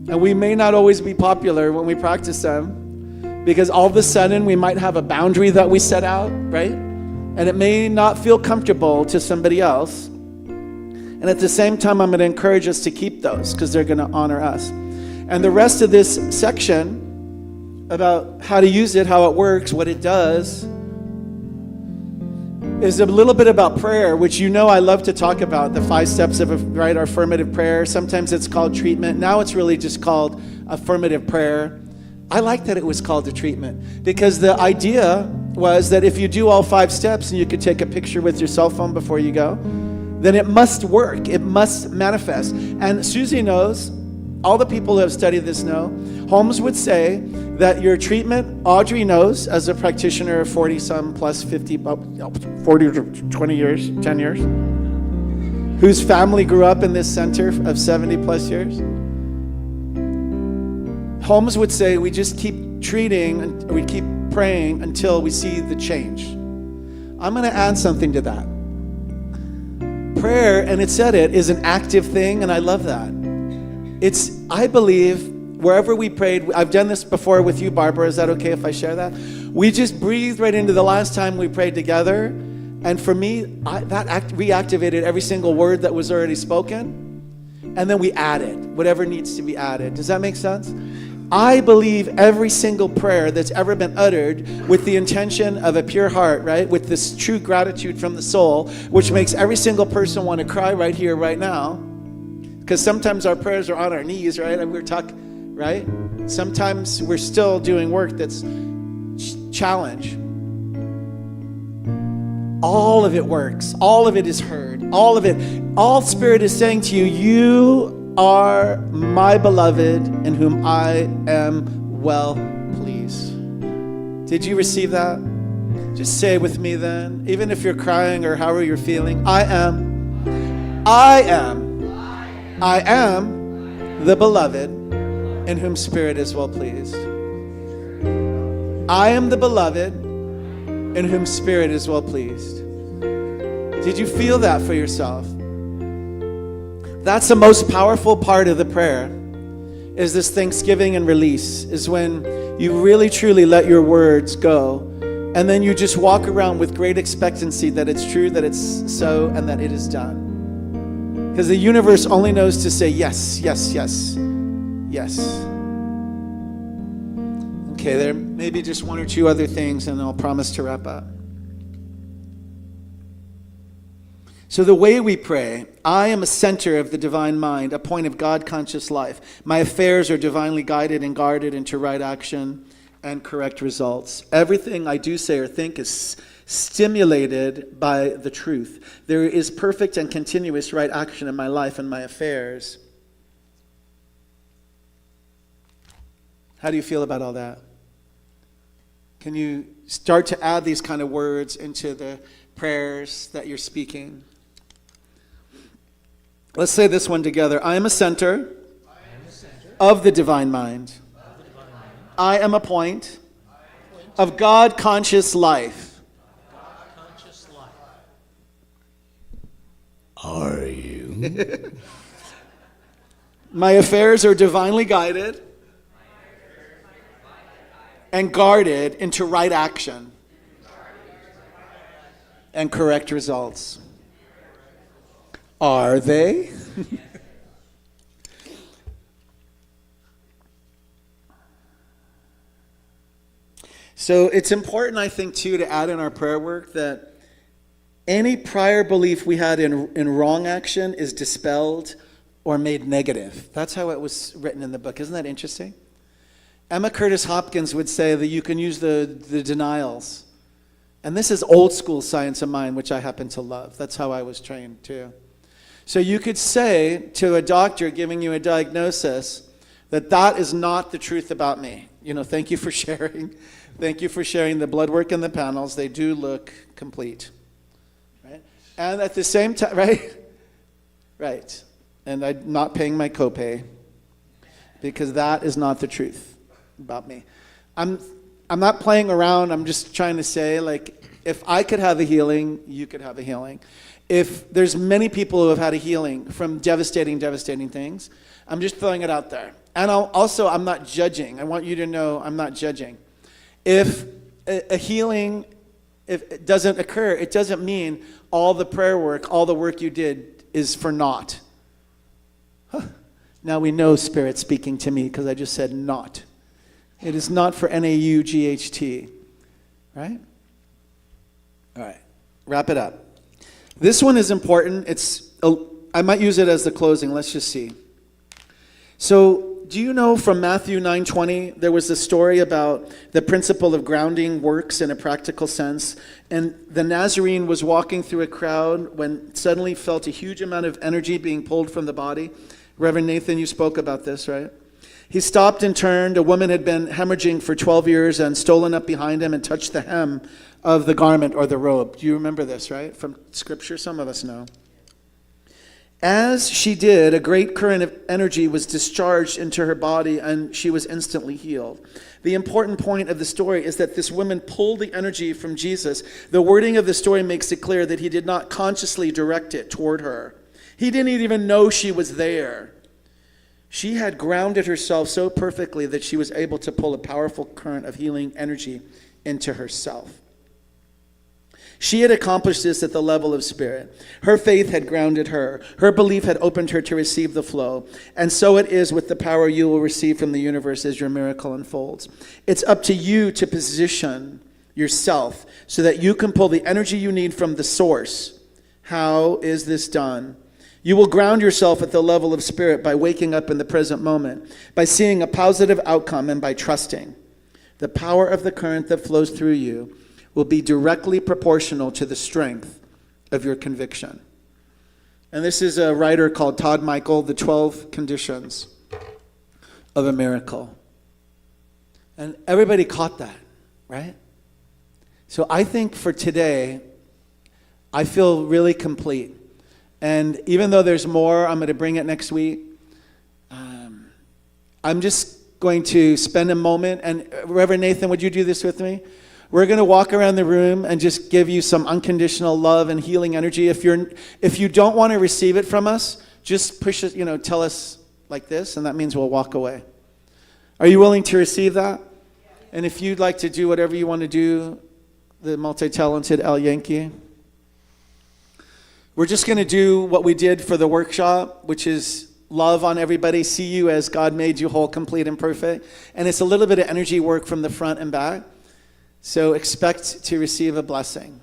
And we may not always be popular when we practice them, because all of a sudden we might have a boundary that we set out, right? And it may not feel comfortable to somebody else. And at the same time, I'm going to encourage us to keep those because they're going to honor us. And the rest of this section about how to use it, how it works, what it does, is a little bit about prayer, which you know I love to talk about, the 5 steps of our affirmative prayer. Sometimes it's called treatment. Now it's really just called affirmative prayer. I like that it was called the treatment, because the idea was that if you do all 5 steps and you could take a picture with your cell phone before you go, then it must work. It must manifest. And Susie knows, all the people who have studied this know, Holmes would say that your treatment, Audrey knows, as a practitioner of 40-some plus 50, 40 to 20 years, 10 years, whose family grew up in this center of 70 plus years. Holmes would say we just keep treating and we keep praying until we see the change. I'm going to add something to that. Prayer, and it said it, is an active thing, and I love that. I believe, wherever we prayed, I've done this before with you, Barbara, is that okay if I share that? We just breathed right into the last time we prayed together, and for me, that reactivated every single word that was already spoken, and then we added whatever needs to be added. Does that make sense? I believe every single prayer that's ever been uttered with the intention of a pure heart, right? With this true gratitude from the soul, which makes every single person want to cry right here, right now. Because sometimes our prayers are on our knees, right? And we're talking, right? Sometimes we're still doing work that's challenge. All of it works. All of it is heard. All of it. All Spirit is saying to you, you are my beloved in whom I am well pleased. Did you receive that? Just say it with me then. Even if you're crying or however you're feeling, I am the beloved in whom Spirit is well pleased. I am the beloved in whom Spirit is well pleased. Did you feel that for yourself? That's the most powerful part of the prayer, is this thanksgiving and release, is when you really truly let your words go, and then you just walk around with great expectancy that it's true, that it's so, and that it is done. Because the universe only knows to say yes, yes, yes, yes. Okay, there may be just 1 or 2 other things, and I'll promise to wrap up. So the way we pray, I am a center of the divine mind, a point of God-conscious life. My affairs are divinely guided and guarded into right action and correct results. Everything I do, say, or think is stimulated by the truth. There is perfect and continuous right action in my life and my affairs. How do you feel about all that? Can you start to add these kind of words into the prayers that you're speaking? Let's say this one together. I am a center of the divine mind. I am a point of God-conscious life. Are you? My affairs are divinely guided and guarded into right action and correct results. Are they? So it's important, I think, too, to add in our prayer work that Any prior belief we had in wrong action is dispelled or made negative. That's how it was written in the book. Isn't that interesting? Emma Curtis Hopkins would say that you can use the denials. And this is old school science of mind, which I happen to love. That's how I was trained too. So you could say to a doctor giving you a diagnosis that that is not the truth about me. Thank you for sharing. Thank you for sharing the blood work and the panels. They do look complete. Right? And at the same time, right? Right. And I'm not paying my copay because that is not the truth about me. I'm not playing around. I'm just trying to say, like, if I could have a healing, you could have a healing. If there's many people who have had a healing from devastating things, I'm just throwing it out there. And I'm not judging. I want you to know I'm not judging. If a healing, if it doesn't occur, it doesn't mean all the prayer work, all the work you did is for naught. Now we know Spirit speaking to me because I just said not. It is not for NAUGHT. Right? All right. Wrap it up. This one is important. I might use it as the closing. Let's just see. So, do you know from Matthew 9:20, there was a story about the principle of grounding works in a practical sense, and the Nazarene was walking through a crowd when suddenly felt a huge amount of energy being pulled from the body. Reverend Nathan, you spoke about this, right? He stopped and turned. A woman had been hemorrhaging for 12 years and stolen up behind him and touched the hem of the garment or the robe. Do you remember this, right? From Scripture, some of us know. As she did, a great current of energy was discharged into her body and she was instantly healed. The important point of the story is that this woman pulled the energy from Jesus. The wording of the story makes it clear that he did not consciously direct it toward her. He didn't even know she was there. She had grounded herself so perfectly that she was able to pull a powerful current of healing energy into herself. She had accomplished this at the level of spirit. Her faith had grounded her. Her belief had opened her to receive the flow. And so it is with the power you will receive from the universe as your miracle unfolds. It's up to you to position yourself so that you can pull the energy you need from the source. How is this done? You will ground yourself at the level of spirit by waking up in the present moment, by seeing a positive outcome, and by trusting. The power of the current that flows through you will be directly proportional to the strength of your conviction. And this is a writer called Todd Michael, The 12 Conditions of a Miracle. And everybody caught that, right? So I think for today, I feel really complete. And even though there's more, I'm going to bring it next week. I'm just going to spend a moment, and Reverend Nathan, would you do this with me? We're going to walk around the room and just give you some unconditional love and healing energy. If you don't want to receive it from us, just push it, tell us like this, and that means we'll walk away. Are you willing to receive that? And if you'd like to do whatever you want to do, the multi-talented Al Yankee. We're just going to do what we did for the workshop, which is love on everybody, see you as God made you whole, complete, and perfect. And it's a little bit of energy work from the front and back. So expect to receive a blessing.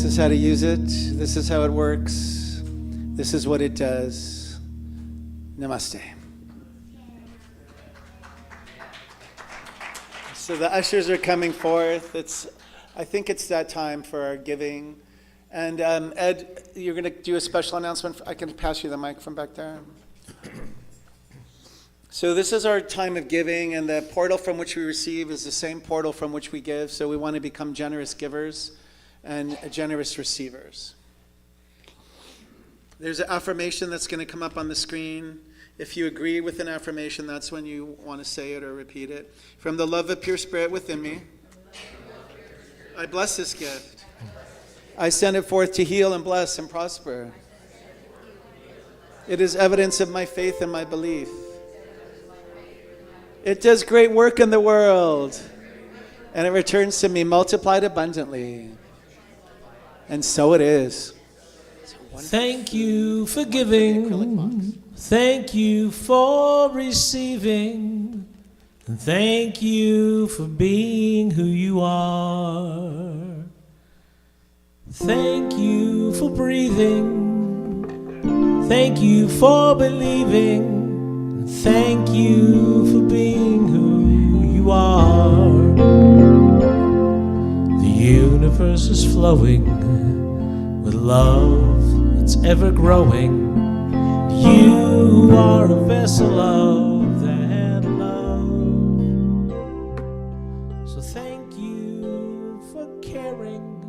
This is how to use it. This is how it works. This is what it does. Namaste. So the ushers are coming forth. I think it's that time for our giving. And Ed, you're going to do a special announcement. I can pass you the mic from back there. So this is our time of giving, and the portal from which we receive is the same portal from which we give. So we want to become generous givers and generous receivers. There's an affirmation that's going to come up on the screen. If you agree with an affirmation, that's when you want to say it or repeat it. From the love of pure spirit within me, I bless this gift. I send it forth to heal and bless and prosper. It is evidence of my faith and my belief. It does great work in the world, and it returns to me multiplied abundantly. And so it is. Thank you for giving. Thank you for receiving. And thank you for being who you are. Thank you for breathing. Thank you for believing. And thank you for being who you are. The universe is flowing with love that's ever growing. You are a vessel of that love. So thank you for caring.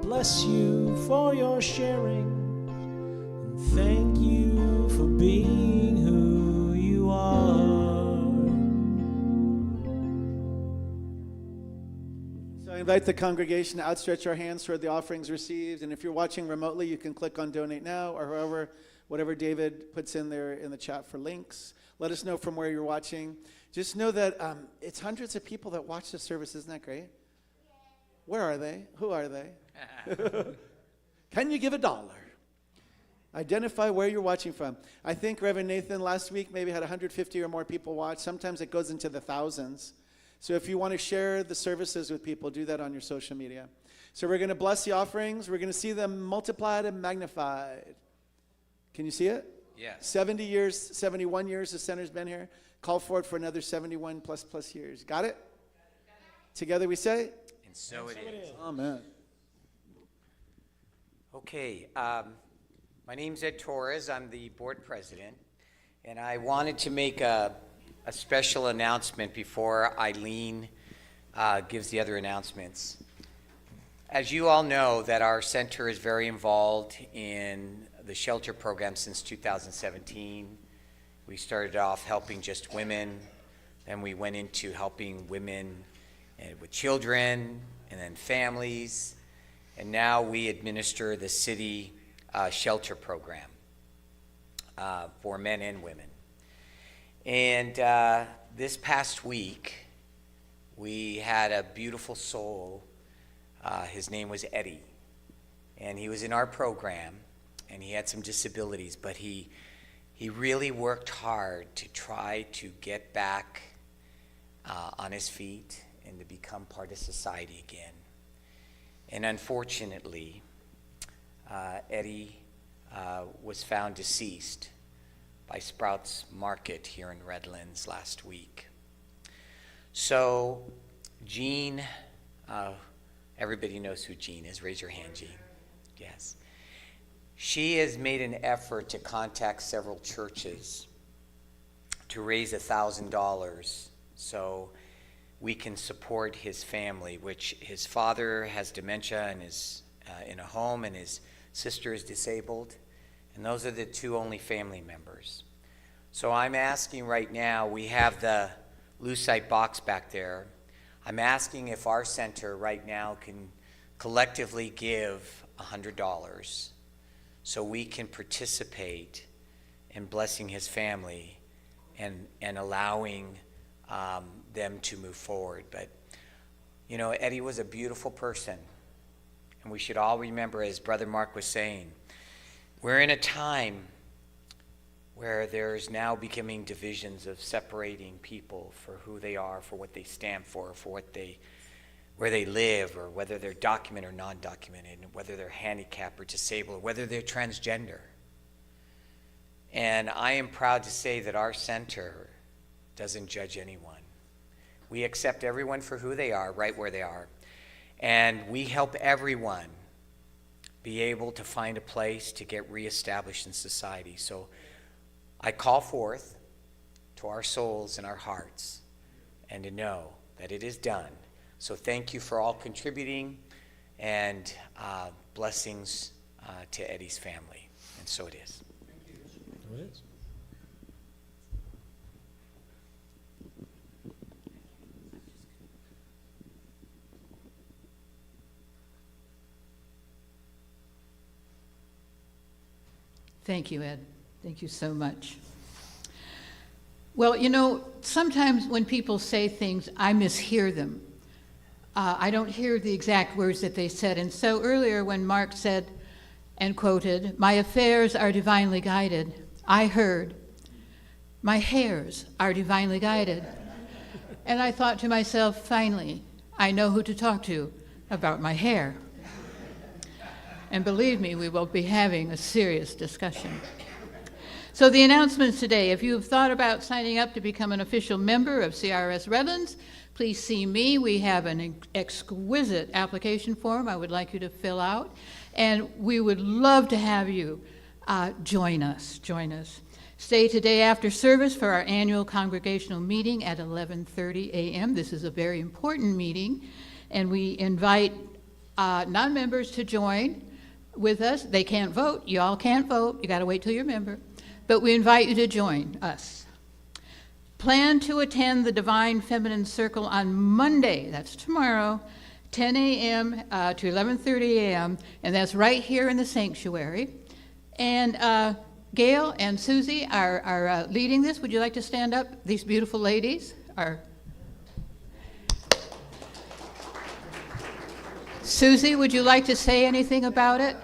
Bless you for your sharing. And thank you for being who you are. So I invite the congregation to outstretch our hands toward the offerings received. And if you're watching remotely, you can click on Donate Now or whatever David puts in there in the chat for links. Let us know from where you're watching. Just know that it's hundreds of people that watch the service. Isn't that great? Where are they? Who are they? Can you give $1? Identify where you're watching from. I think Reverend Nathan last week maybe had 150 or more people watch. Sometimes it goes into the thousands. So if you want to share the services with people, do that on your social media. So we're going to bless the offerings. We're going to see them multiplied and magnified. Can you see it? Yes. 70 years, 71 years the center's been here. Call for it for another 71 plus years. Got it? Together we say? And so it is. Amen. Okay, my name's Ed Torres. I'm the board president, and I wanted to make a special announcement before Eileen gives the other announcements. As you all know, that our center is very involved in the shelter program since 2017. We started off helping just women, then we went into helping women with children, and then families, and now we administer the city shelter program for men and women. And this past week, we had a beautiful soul. His name was Eddie, and he was in our program, and he had some disabilities, but he really worked hard to try to get back on his feet and to become part of society again. And unfortunately, Eddie was found deceased by Sprouts Market here in Redlands last week. So Jean, everybody knows who Jean is. Raise your hand, Jean. Yes. She has made an effort to contact several churches to raise $1,000 so we can support his family, which his father has dementia and is in a home, and his sister is disabled, and those are the two only family members. So I'm asking right now, we have the lucite box back there. I'm asking if our center right now can collectively give $100 so we can participate in blessing his family and allowing them to move forward. But, you know, Eddie was a beautiful person. And we should all remember, as Brother Mark was saying, we're in a time where there's now becoming divisions of separating people for who they are, for what they stand for where they live, or whether they're documented or non-documented, and whether they're handicapped or disabled, or whether they're transgender. And I am proud to say that our center doesn't judge anyone. We accept everyone for who they are, right where they are. And we help everyone be able to find a place to get reestablished in society. So I call forth to our souls and our hearts and to know that it is done. So thank you for all contributing, and blessings to Eddie's family. And so it is. So it is. Thank you, Ed. Thank you so much. Well, you know, sometimes when people say things, I mishear them. I don't hear the exact words that they said. And so earlier when Mark said and quoted, "My affairs are divinely guided," I heard, "My hairs are divinely guided." And I thought to myself, finally, I know who to talk to about my hair. And believe me, we will be having a serious discussion. So the announcements today: if you have thought about signing up to become an official member of CRS Redlands, please see me. We have an exquisite application form I would like you to fill out, and we would love to have you join us. Stay today after service for our annual congregational meeting at 11:30 a.m. This is a very important meeting, and we invite non-members to join with us. They can't vote. You all can't vote. You got to wait till you're a member. But we invite you to join us. Plan to attend the Divine Feminine Circle on Monday, that's tomorrow, 10 a.m. To 11:30 a.m., and that's right here in the sanctuary. And Gail and Susie are leading this. Would you like to stand up? These beautiful ladies are. Susie, would you like to say anything about it?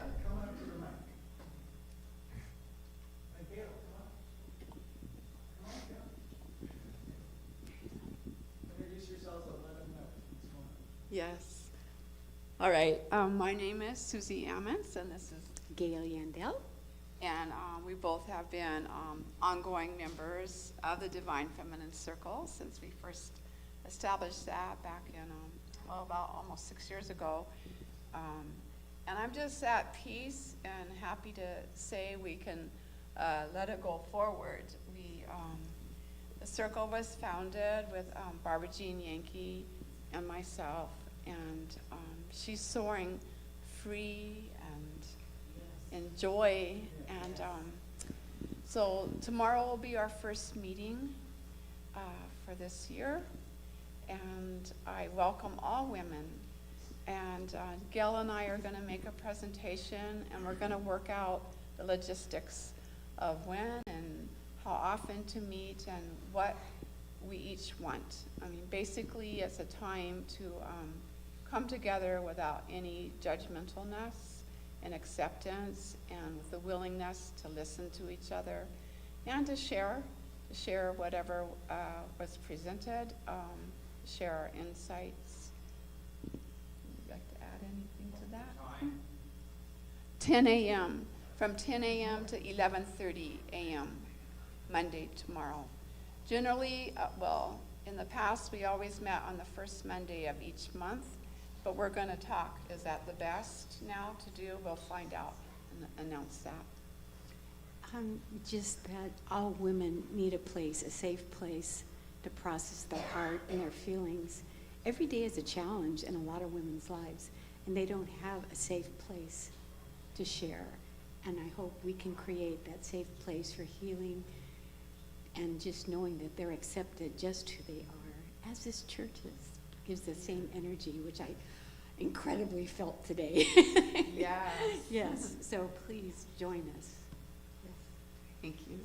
Yes. All right. My name is Susie Ammons, and this is Gail Yandel. And we both have been ongoing members of the Divine Feminine Circle since we first established that back in, about almost 6 years ago. And I'm just at peace and happy to say we can let it go forward. The circle was founded with Barbara Jean Yankee and myself, and she's soaring free and in joy. And so tomorrow will be our first meeting for this year, and I welcome all women. And Gail and I are going to make a presentation, and we're going to work out the logistics of when and how often to meet and what we each want. I mean, basically, it's a time to come together without any judgmentalness and acceptance, and with the willingness to listen to each other and to share whatever was presented, share our insights. Would you like to add anything to that? 10 a.m. From 10 a.m. to 11:30 a.m. Monday, tomorrow. Generally, in the past, we always met on the first Monday of each month, but we're going to talk. Is that the best now to do? We'll find out and announce that. Just that all women need a place, a safe place to process their heart and their feelings. Every day is a challenge in a lot of women's lives, and they don't have a safe place to share. And I hope we can create that safe place for healing and just knowing that they're accepted just who they are, as this church gives the same energy, which I incredibly felt today. Yes. Yes, so please join us. Thank you.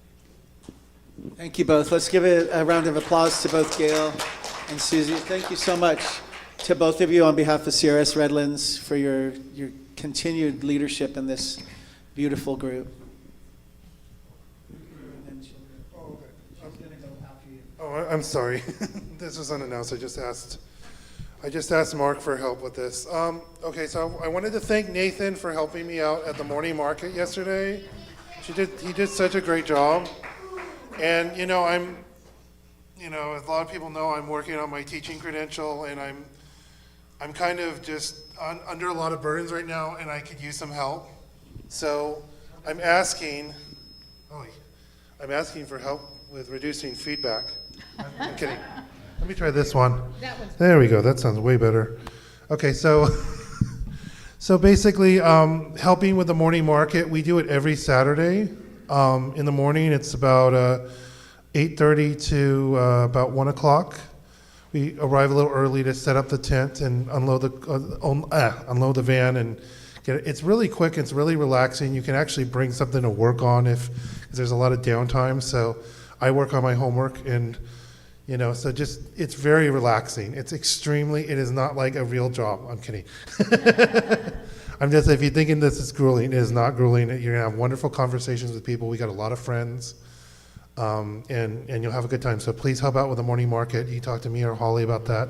Thank you both. Let's give a round of applause to both Gail and Susie. Thank you so much to both of you on behalf of CRS Redlands for your continued leadership in this beautiful group. Oh, I'm sorry. This was unannounced. I just asked Mark for help with this. Okay, so I wanted to thank Nathan for helping me out at the morning market yesterday. He did such a great job. And as a lot of people know, I'm working on my teaching credential, and I'm kind of just under a lot of burdens right now, and I could use some help. So I'm asking for help with reducing feedback. I'm kidding. Let me try this one. There we go. That sounds way better. Okay, so basically, helping with the morning market, we do it every Saturday. In the morning, it's about 8:30 to about 1 o'clock. We arrive a little early to set up the tent and unload the van and get it. It's really quick. It's really relaxing. You can actually bring something to work on if there's a lot of downtime. So I work on my homework, and so just it's very relaxing. It is not like a real job. I'm kidding. If you're thinking this is grueling, it is not grueling. You're gonna have wonderful conversations with people. We got a lot of friends, and you'll have a good time. So please help out with the morning market. You talk to me or Holly about that.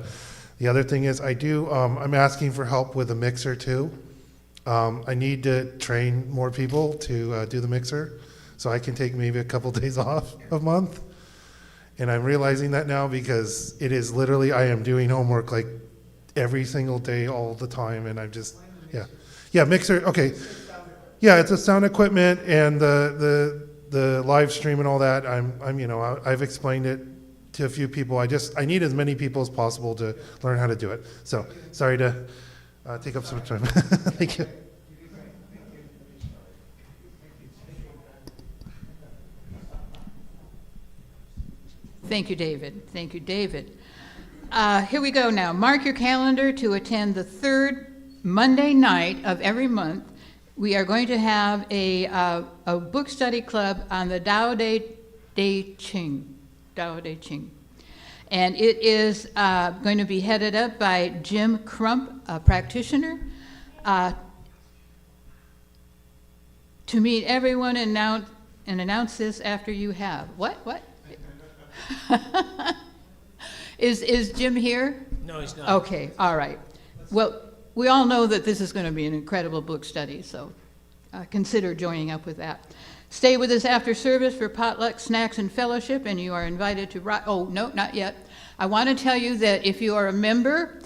The other thing is I'm asking for help with the mixer too. I need to train more people to do the mixer, so I can take maybe a couple days off a month. And I'm realizing that now because it is literally, I am doing homework like every single day, all the time, and I'm just, yeah, mixer, okay. Yeah, it's a sound equipment and the live stream and all that. I've explained it to a few people. I need as many people as possible to learn how to do it. So, sorry to take up so much time. Thank you. Thank you, David. Thank you, David. Here we go now. Mark your calendar to attend the third Monday night of every month. We are going to have a book study club on the Tao Te Ching. And it is going to be headed up by Jim Crump, a practitioner. To meet everyone and announce this after you have. What? Is Jim here? No, he's not. Okay, all right. Well, we all know that this is going to be an incredible book study, so consider joining up with that. Stay with us after service for potluck, snacks, and fellowship, and you are invited to oh, no, not yet. I want to tell you that if you are a member,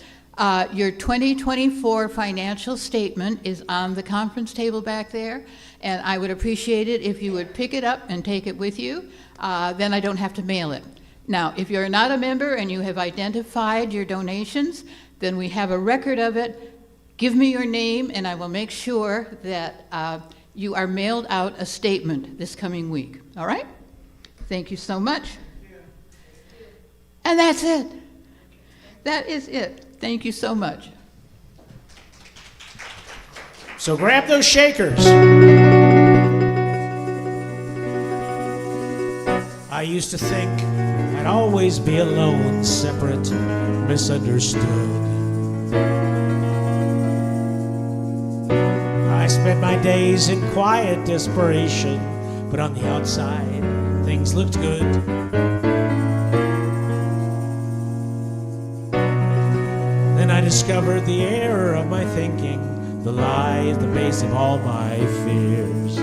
your 2024 financial statement is on the conference table back there, and I would appreciate it if you would pick it up and take it with you. Then I don't have to mail it. Now, if you're not a member and you have identified your donations, then we have a record of it. Give me your name, and I will make sure that you are mailed out a statement this coming week. All right? Thank you so much. And that's it. That is it. Thank you so much. So grab those shakers. I used to think I'd always be alone, separate, misunderstood. I spent my days in quiet desperation, but on the outside, things looked good. Then I discovered the error of my thinking, the lie at the base of all my fears.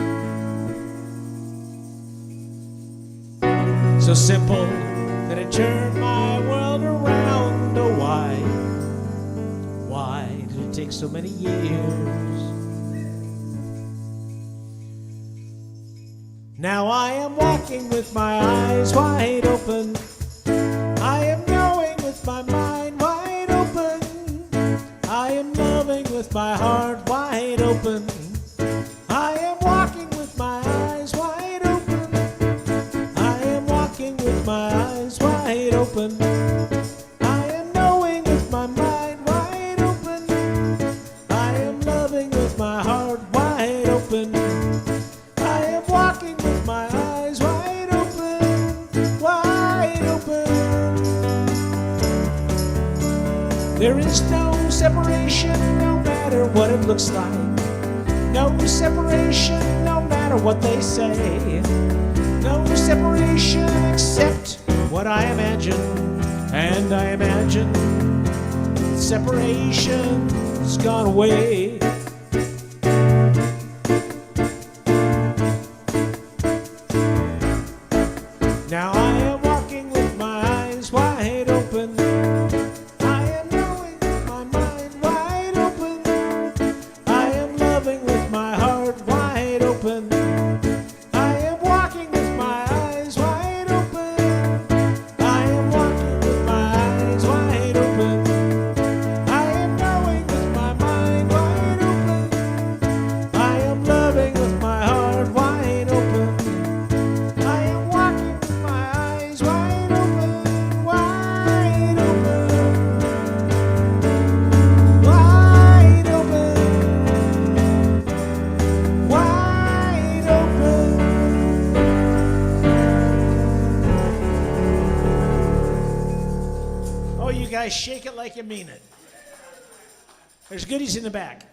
So simple that it turned my world around. Oh, why? Why did it take so many years? Now I am walking with my eyes wide open. I am going with my mind wide open. I am loving with my heart wide open. I am walking with my eyes wide open. I am walking with my eyes wide open. I am knowing with my mind wide open. what it looks like. No separation, no matter what they say. No separation except what I imagine. And I imagine separation's gone away. Now I am walking with my eyes wide open. I am knowing with my mind wide open. I am loving with my heart wide open. I am walking with my eyes wide open. I am walking with my eyes wide open. I am knowing with my mind wide open. I am loving with my heart wide open. I am walking with my eyes wide open, wide open, wide open, wide open. Oh, you guys shake it like you mean it. There's goodies in the back.